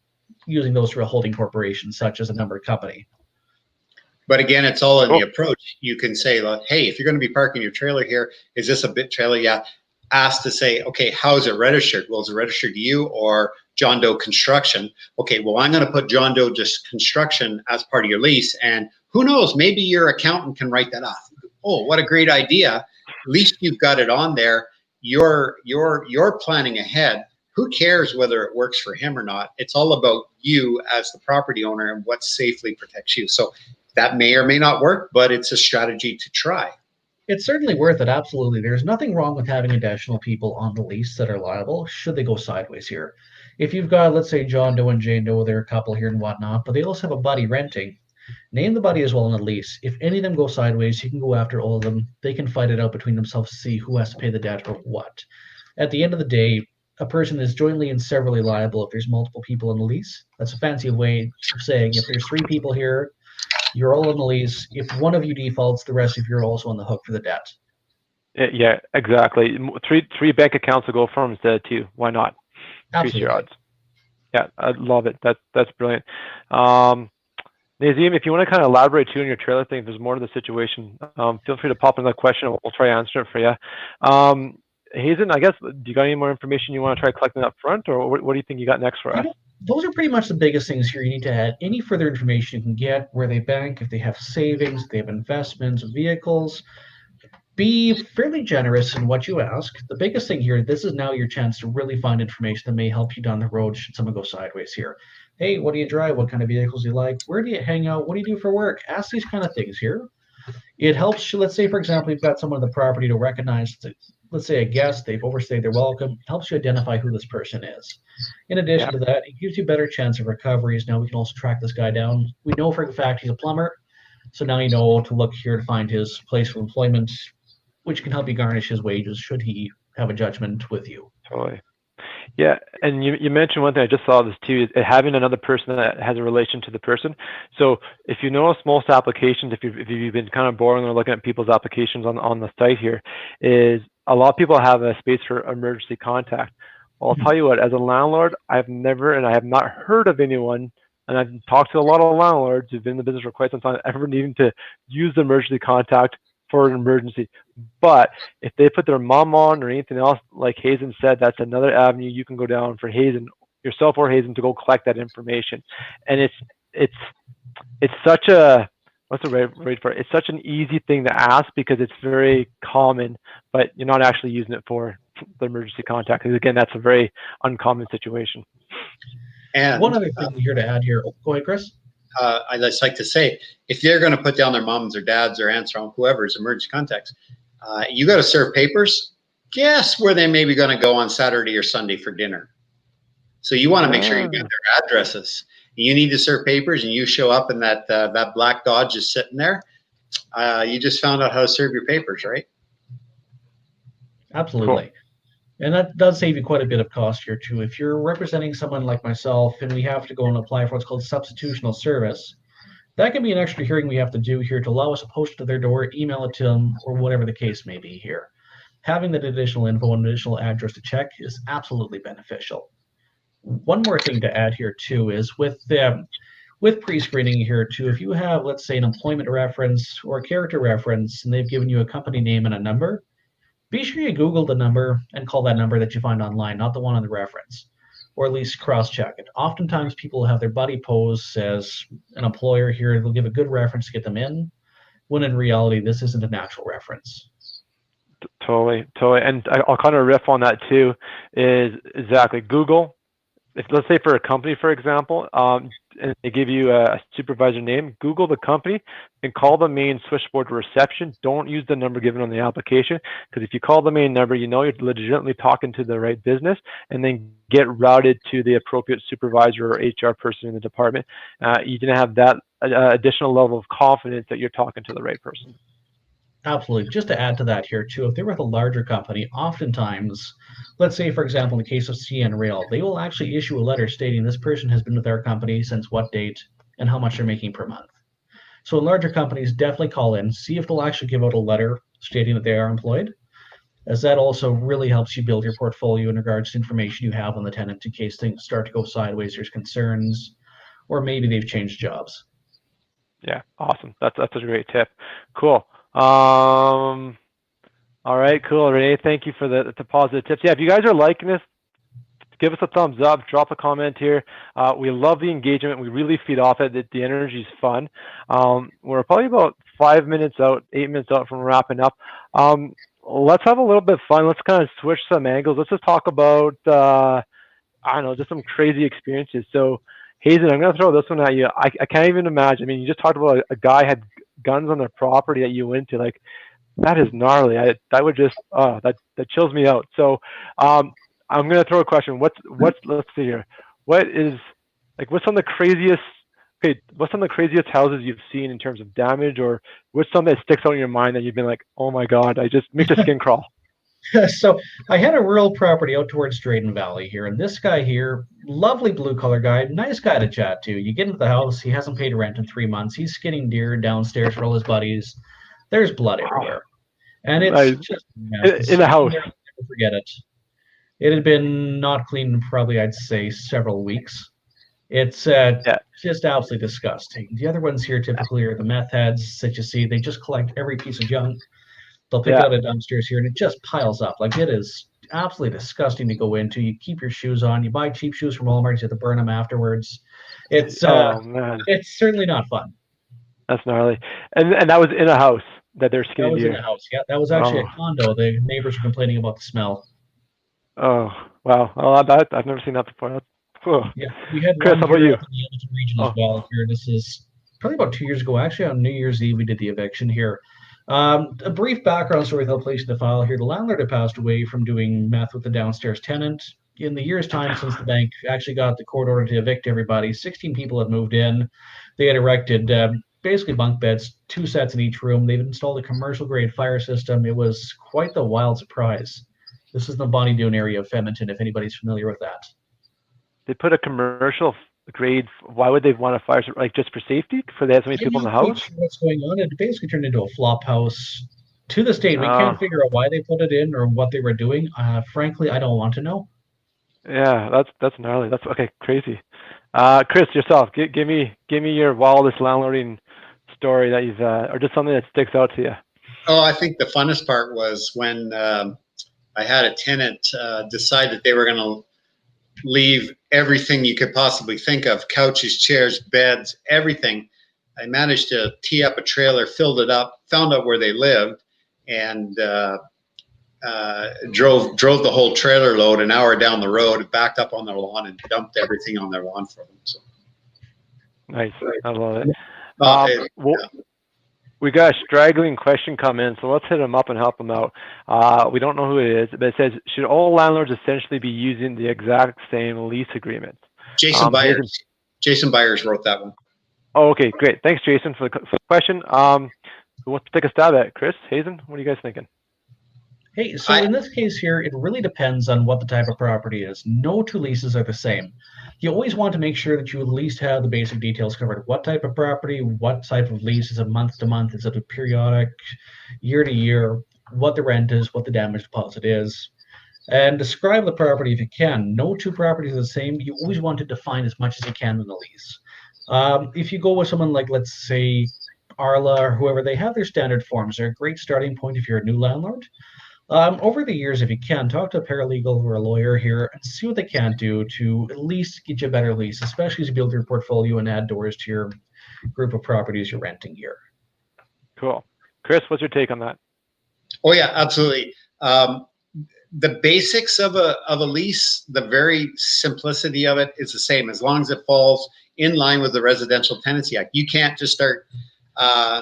using those for a holding corporation, such as a numbered company. But again, it's all in the approach. You can say, hey, if you're going to be parking your trailer here, is this a bit trailer? Yeah. Ask to say, okay, how is it registered? Well, is it registered to you or John Doe Construction? Okay, well, I'm going to put John Doe Construction as part of your lease. And who knows, maybe your accountant can write that off. Oh, what a great idea. At least you've got it on there. You're planning ahead. Who cares whether it works for him or not? It's all about you as the property owner and what safely protects you. So that may or may not work, but it's a strategy to try. It's certainly worth it, absolutely. There's nothing wrong with having additional people on the lease that are liable should they go sideways here. If you've got, let's say, John Doe and Jane Doe, they're a couple here and whatnot, but they also have a buddy renting, name the buddy as well on the lease. If any of them go sideways, you can go after all of them. They can fight it out between themselves to see who has to pay the debt or what. At the end of the day, a person is jointly and severally liable if there's multiple people on the lease. That's a fancy way of saying if there's 3 people here, You're all on the lease. If one of you defaults, the rest of you are also on the hook for the debt. Yeah, exactly. Three bank accounts to go from instead of two. Why not? Increase your Absolutely. odds. Yeah, I love it. That's brilliant. Nazim, if you want to kind of elaborate too on your trailer thing, if there's more to the situation, feel free to pop in that question. We'll try to answer it for you. Hazen, I guess, do you got any more information you want to try collecting up front, or what do you think you got next for us? Those are pretty much the biggest things here. You need to add any further information you can get, where they bank, if they have savings, if they have investments, vehicles. Be fairly generous in what you ask. The biggest thing here, this is now your chance to really find information that may help you down the road should someone go sideways here. Hey, what do you drive? What kind of vehicles do you like? Where do you hang out? What do you do for work? Ask these kind of things here. It helps you, let's say, for example, you've got someone on the property to recognize, let's say, a guest, they've overstayed their welcome. It helps you identify who this person is. In addition to that, it gives you a better chance of recoveries. Now we can also track this guy down. We know for a fact he's a plumber. So now you know to look here to find his place of employment, which can help you garnish his wages should he have a judgment with you. Totally. Yeah, and you mentioned one thing, I just saw this too, is having another person that has a relation to the person. So if you notice most applications, if you've been kind of boring or looking at people's applications on the site here, is a lot of people have a space for emergency contact. Well, I'll tell you what, as a landlord, I've never, and I have not heard of anyone, and I've talked to a lot of landlords who've been in the business for quite some time, ever needing to use the emergency contact for an emergency. But if they put their mom on or anything else, like Hazen said, that's another avenue you can go down for Hazen, yourself or Hazen, to go collect that information. And it's such a, what's the right for it? It's such an easy thing to ask because it's very common, but you're not actually using it for the emergency contact. Because again, that's a very uncommon situation. And one other thing here to add here. Go ahead, Chris. I'd just like to say, if they're going to put down their moms or dads or aunts or whoever's emergency contacts, you got to serve papers. Guess where they may be going to go on Saturday or Sunday for dinner. So you want to make sure you get their addresses. You need to serve papers, and you show up and that black Dodge is sitting there. You just found out how to serve your papers, right? Absolutely. Cool. And that does save you quite a bit of cost here too. If you're representing someone like myself and we have to go and apply for what's called substitutional service, that can be an extra hearing we have to do here to allow us to post it to their door, email it to them, or whatever the case may be here. Having that additional info and additional address to check is absolutely beneficial. One more thing to add here too is with pre-screening here too, if you have, let's say, an employment reference or a character reference and they've given you a company name and a number, be sure you Google the number and call that number that you find online, not the one on the reference, or at least cross-check it. Oftentimes people have their buddy pose as an employer here. They'll give a good reference to get them in, when in reality, this isn't a natural reference. Totally. And I'll kind of riff on that too, is exactly Google. If, let's say for a company, for example, and they give you a supervisor name, Google the company and call the main switchboard to reception. Don't use the number given on the application, because if you call the main number, you know you're legitimately talking to the right business, and then get routed to the appropriate supervisor or HR person in the department. You can have that additional level of confidence that you're talking to the right person. Absolutely. Just to add to that here too, if they're with a larger company, oftentimes, let's say, for example, in the case of CN Rail, they will actually issue a letter stating this person has been with our company since what date and how much they're making per month. So in larger companies, definitely call in, see if they'll actually give out a letter stating that they are employed, as that also really helps you build your portfolio in regards to information you have on the tenant in case things start to go sideways, there's concerns, or maybe they've changed jobs. Yeah, awesome. That's a great tip. Cool. All right, cool. Renee, thank you for the positive tips. Yeah, if you guys are liking this, give us a thumbs up, drop a comment here. We love the engagement. We really feed off it. The energy is fun. We're probably about 8 minutes out from wrapping up. Let's have a little bit of fun. Let's kind of switch some angles. Let's just talk about, I don't know, just some crazy experiences. So, Hazen, I'm going to throw this one at you. I can't even imagine. I mean, you just talked about a guy had guns on their property that you went to. Like, that is gnarly. That would just, that chills me out. So, I'm going to throw a question. Let's see here. What's some of the craziest houses you've seen in terms of damage, or what's something that sticks out in your mind that you've been like, oh my God, I just make the skin crawl? So I had a rural property out towards Drayton Valley here, and this guy here, lovely blue collar guy, nice guy to chat to. You get into the house, he hasn't paid rent in 3 months. He's skinning deer downstairs for all his buddies. There's blood Wow. everywhere, and it's Nice. just a mess. The In the smell house. there, I'll never forget it. It had been not cleaned in probably, I'd say, several weeks. It's Yeah. just absolutely disgusting. The other ones here typically are the meth heads that you see. They just collect every piece of junk. They'll pick it Yeah. out of dumpsters here, and it just piles up. Like it is absolutely disgusting to go into. You keep your shoes on. You buy cheap shoes from Walmart. You have to burn them afterwards. Oh man, It's certainly not fun. that's gnarly. And that was in a house that they're That skinning was in a deer. house. Yeah, that was actually Oh. a condo. The neighbors were complaining about the smell. Oh. Wow. Well, I've never seen that before. Oh. Yeah, we had Chris, one how about here you? up in the Edmonton region as Oh. well. Here, this is probably about 2 years ago. Actually, on New Year's Eve, we did the eviction here. A brief background story without placing the file here. The landlord had passed away from doing meth with the downstairs tenant. In the year's time since the bank actually got the court order to evict everybody, 16 people had moved in. They had erected basically bunk beds, 2 sets in each room. They've installed a commercial grade fire system. It was quite the wild surprise. This is the Bonnie Doon area of Edmonton, if anybody's familiar with that. They put a commercial grade. Why would they want a fire? Like just for safety? For they have so many I'm people in the not quite house? sure what's going on. It basically turned into a flop house. To this date, we Oh. can't figure out why they put it in or what they were doing. Frankly, I don't want to know. Yeah. That's gnarly. That's okay. Crazy. Chris, yourself. Give me your wildest landlording story that you've or just something that sticks out to you. Oh, I think the funnest part was when I had a tenant decide that they were going to leave everything you could possibly think of, couches, chairs, beds, everything. I managed to tee up a trailer, filled it up, found out where they lived, and drove the whole trailer load an hour down the road, backed up on their lawn, and dumped everything on their lawn for them. So Nice. I love it. yeah. We got a straggling question come in, so let's hit them up and help them out. We don't know who it is, but it says, should all landlords essentially be using the exact same lease agreement? Jason Byers wrote that one. Oh, okay, great. Thanks, Jason, for the question. Who wants to take a stab at it? Chris, Hazen, what are you guys thinking? Hey, so in this case here, it really depends on what the type of property is. No two leases are the same. You always want to make sure that you at least have the basic details covered. What type of property, what type of lease, is it month to month, is it a periodic, year to year, what the rent is, what the damage deposit is, and describe the property if you can. No two properties are the same. You always want to define as much as you can in the lease. If you go with someone like, let's say, Arla or whoever, they have their standard forms. They're a great starting point if you're a new landlord. Over the years, if you can, talk to a paralegal or a lawyer here and see what they can do to at least get you a better lease, especially as you build your portfolio and add doors to your group of properties you're renting here. Cool. Chris, what's your take on that? Oh yeah, absolutely. The basics of a lease, the very simplicity of it is the same as long as it falls in line with the Residential Tenancy Act. You can't just start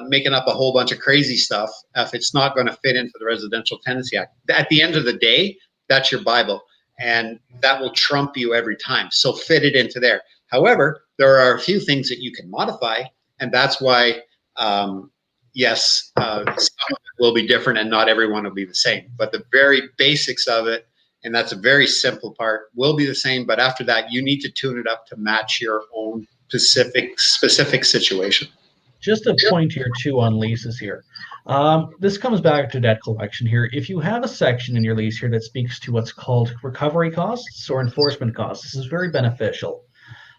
making up a whole bunch of crazy stuff if it's not going to fit into the Residential Tenancy Act. At the end of the day, that's your Bible, and that will trump you every time. So fit it into there. However, there are a few things that you can modify, and that's why, yes, some of it will be different and not everyone will be the same. But the very basics of it, and that's a very simple part, will be the same. But after that, you need to tune it up to match your own specific situation. Just a point here too on leases here. This comes back to debt collection here. If you have a section in your lease here that speaks to what's called recovery costs or enforcement costs, this is very beneficial.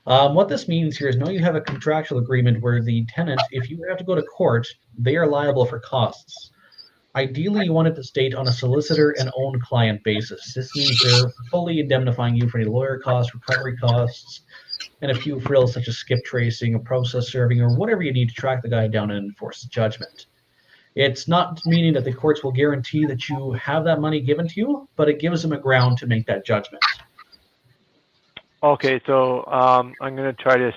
What this means here is you have a contractual agreement where the tenant, if you have to go to court, they are liable for costs. Ideally, you want it to state on a solicitor and own client basis. This means they're fully indemnifying you for any lawyer costs, recovery costs, and a few frills such as skip tracing or process serving or whatever you need to track the guy down and enforce the judgment. It's not meaning that the courts will guarantee that you have that money given to you, but it gives them a ground to make that judgment. Okay, so I'm going to try to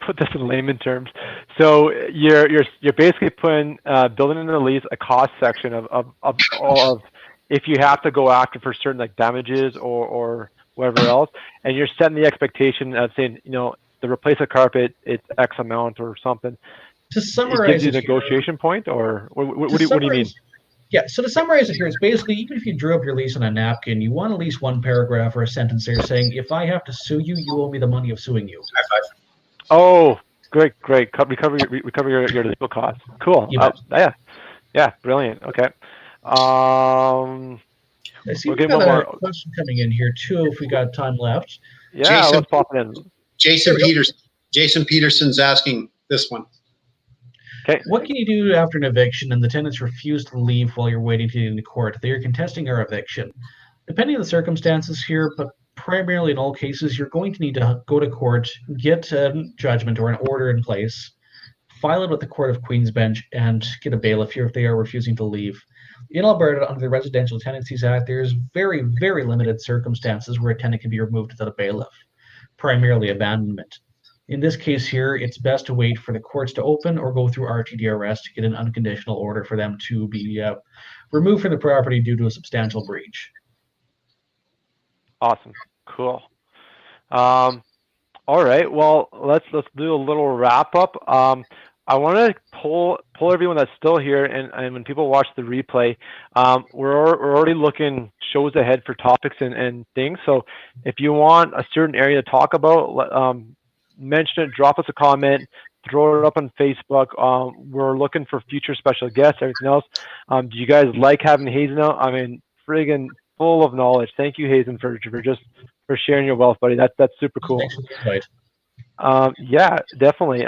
put this in layman terms. So you're basically building in the lease a cost section of if you have to go after for certain like damages or whatever else, and you're setting the expectation of saying, to replace a carpet, it's X amount or something. To summarize, it gives you a negotiation point, or what do you mean? Yeah, so to summarize it here, it's basically even if you drew up your lease on a napkin, you want at least one paragraph or a sentence there saying, if I have to sue you, you owe me the money of suing you. High five. Oh, great. Recover your legal costs. Cool. You bet. Yeah, brilliant. Okay. I see We're we've getting got one a more. question coming in here too, if we got time left. Yeah, Jason, let's pop it in. Jason Peters, Jason Peterson's asking this one. Okay. What can you do after an eviction and the tenants refuse to leave while you're waiting to get into court? They are contesting our eviction. Depending on the circumstances here, but primarily in all cases, you're going to need to go to court, get a judgment or an order in place, file it with the Court of Queen's Bench, and get a bailiff here if they are refusing to leave. In Alberta, under the Residential Tenancies Act, there's very, very limited circumstances where a tenant can be removed without a bailiff, primarily abandonment. In this case here, it's best to wait for the courts to open or go through RTDRS to get an unconditional order for them to be removed from the property due to a substantial breach. Awesome. Cool. All right. Well, let's do a little wrap up. I want to pull everyone that's still here, and when people watch the replay, we're already looking shows ahead for topics and things. So if you want a certain area to talk about, mention it, drop us a comment, throw it up on Facebook. We're looking for future special guests, everything else. Do you guys like having Hazen out? I mean, friggin' full of knowledge. Thank you, Hazen, for sharing your wealth, buddy. That's super cool. Thanks for the invite. Yeah, definitely.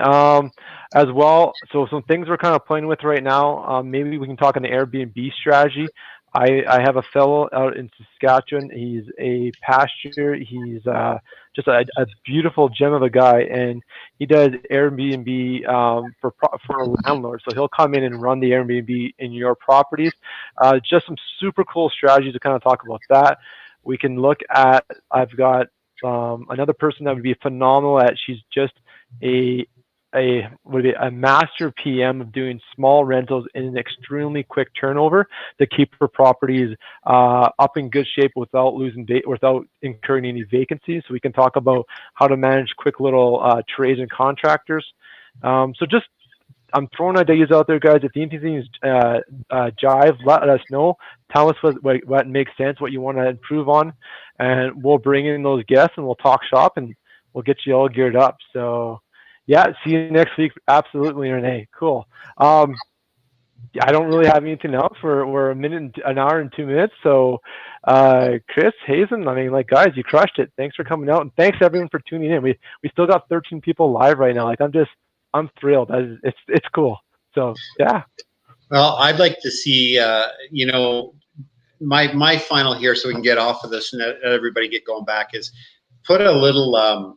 As well, so some things we're kind of playing with right now. Maybe we can talk on the Airbnb strategy. I have a fellow out in Saskatchewan. He's a pastor. He's just a beautiful gem of a guy, and he does Airbnb for landlords. So he'll come in and run the Airbnb in your properties. Just some super cool strategies to kind of talk about that. We can look at. I've got another person that would be phenomenal at. She's just a master PM of doing small rentals in an extremely quick turnover to keep her properties up in good shape without without incurring any vacancies. So we can talk about how to manage quick little trades and contractors. So just I'm throwing ideas out there, guys. If anything jive, let us know. Tell us what makes sense, what you want to improve on, and we'll bring in those guests and we'll talk shop and we'll get you all geared up. So, yeah, see you next week. Absolutely, Renee. Cool. I don't really have anything else. We're an hour and 2 minutes. So, Chris, Hazen, I mean, guys, you crushed it. Thanks for coming out, and thanks everyone for tuning in. We still got 13 people live right now. I'm thrilled. It's cool. So yeah. Well, I'd like to see, my final here, so we can get off of this and let everybody get going back, is put a little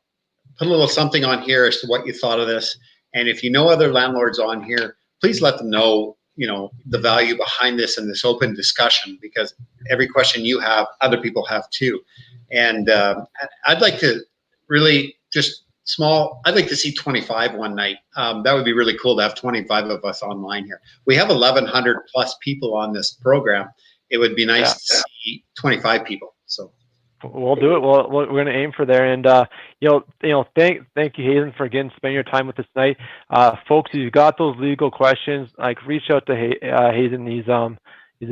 something on here as to what you thought of this. And if you know other landlords on here, please let them know, the value behind this and this open discussion, because every question you have, other people have too. And I'd like to really just I'd like to see 25 one night. That would be really cool to have 25 of us online here. We have 1,100 plus people on this program. It would be nice to see 25 people. So we'll do it. Well, we're going to aim for there. And thank you, Hazen, for spending your time with us tonight. Folks, if you've got those legal questions, reach out to Hazen. He's a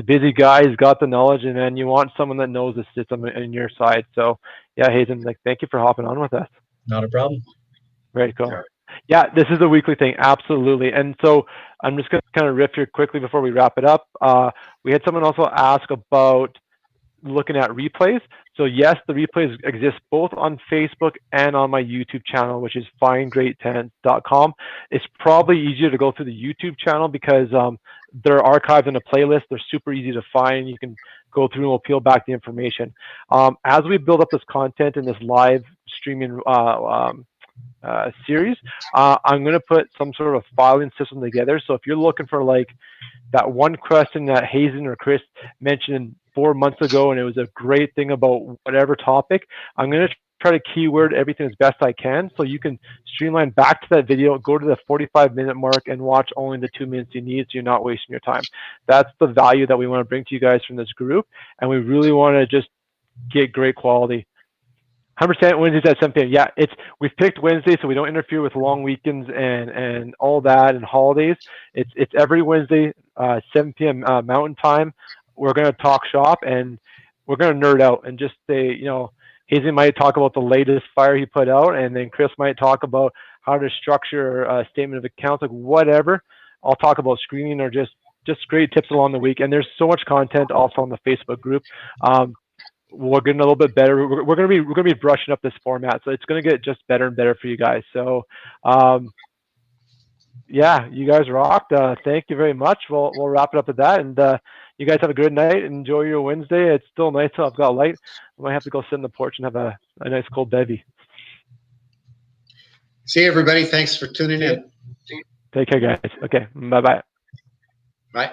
busy guy. He's got the knowledge, and then you want someone that knows the system on your side. So yeah, Hazen, thank you for hopping on with us. Not a problem. Very cool. Yeah, this is a weekly thing, absolutely. And so I'm just going to kind of riff here quickly before we wrap it up. We had someone also ask about looking at replays. So yes, the replays exist both on Facebook and on my YouTube channel, which is findgreattenants.com. It's probably easier to go through the YouTube channel because they're archived in a playlist. They're super easy to find. You can go through and we'll peel back the information. As we build up this content in this live streaming series, I'm going to put some sort of filing system together. So if you're looking for that one question that Hazen or Chris mentioned 4 months ago, and it was a great thing about whatever topic, I'm going to try to keyword everything as best I can so you can streamline back to that video, go to the 45-minute mark and watch only the 2 minutes you need so you're not wasting your time. That's the value that we want to bring to you guys from this group, and we really want to just get great quality. 100% Wednesdays at 7 p.m. Yeah, we've picked Wednesday so we don't interfere with long weekends and all that and holidays. It's every Wednesday 7 p.m. Mountain Time. We're going to talk shop and we're going to nerd out and just say, Hazy might talk about the latest fire he put out, and then Chris might talk about how to structure a statement of accounts, like whatever. I'll talk about screening or just great tips along the week. And there's so much content also on the Facebook group. We're getting a little bit better. We're going to be brushing up this format, so it's going to get just better and better for you guys. So, yeah, you guys rocked. Thank you very much. We'll wrap it up at that, and you guys have a good night. Enjoy your Wednesday. It's still nice till I've got light. I might have to go sit in the porch and have a nice cold bevy. See you, everybody. Thanks for tuning in. Take care, guys. Okay, bye-bye. Bye.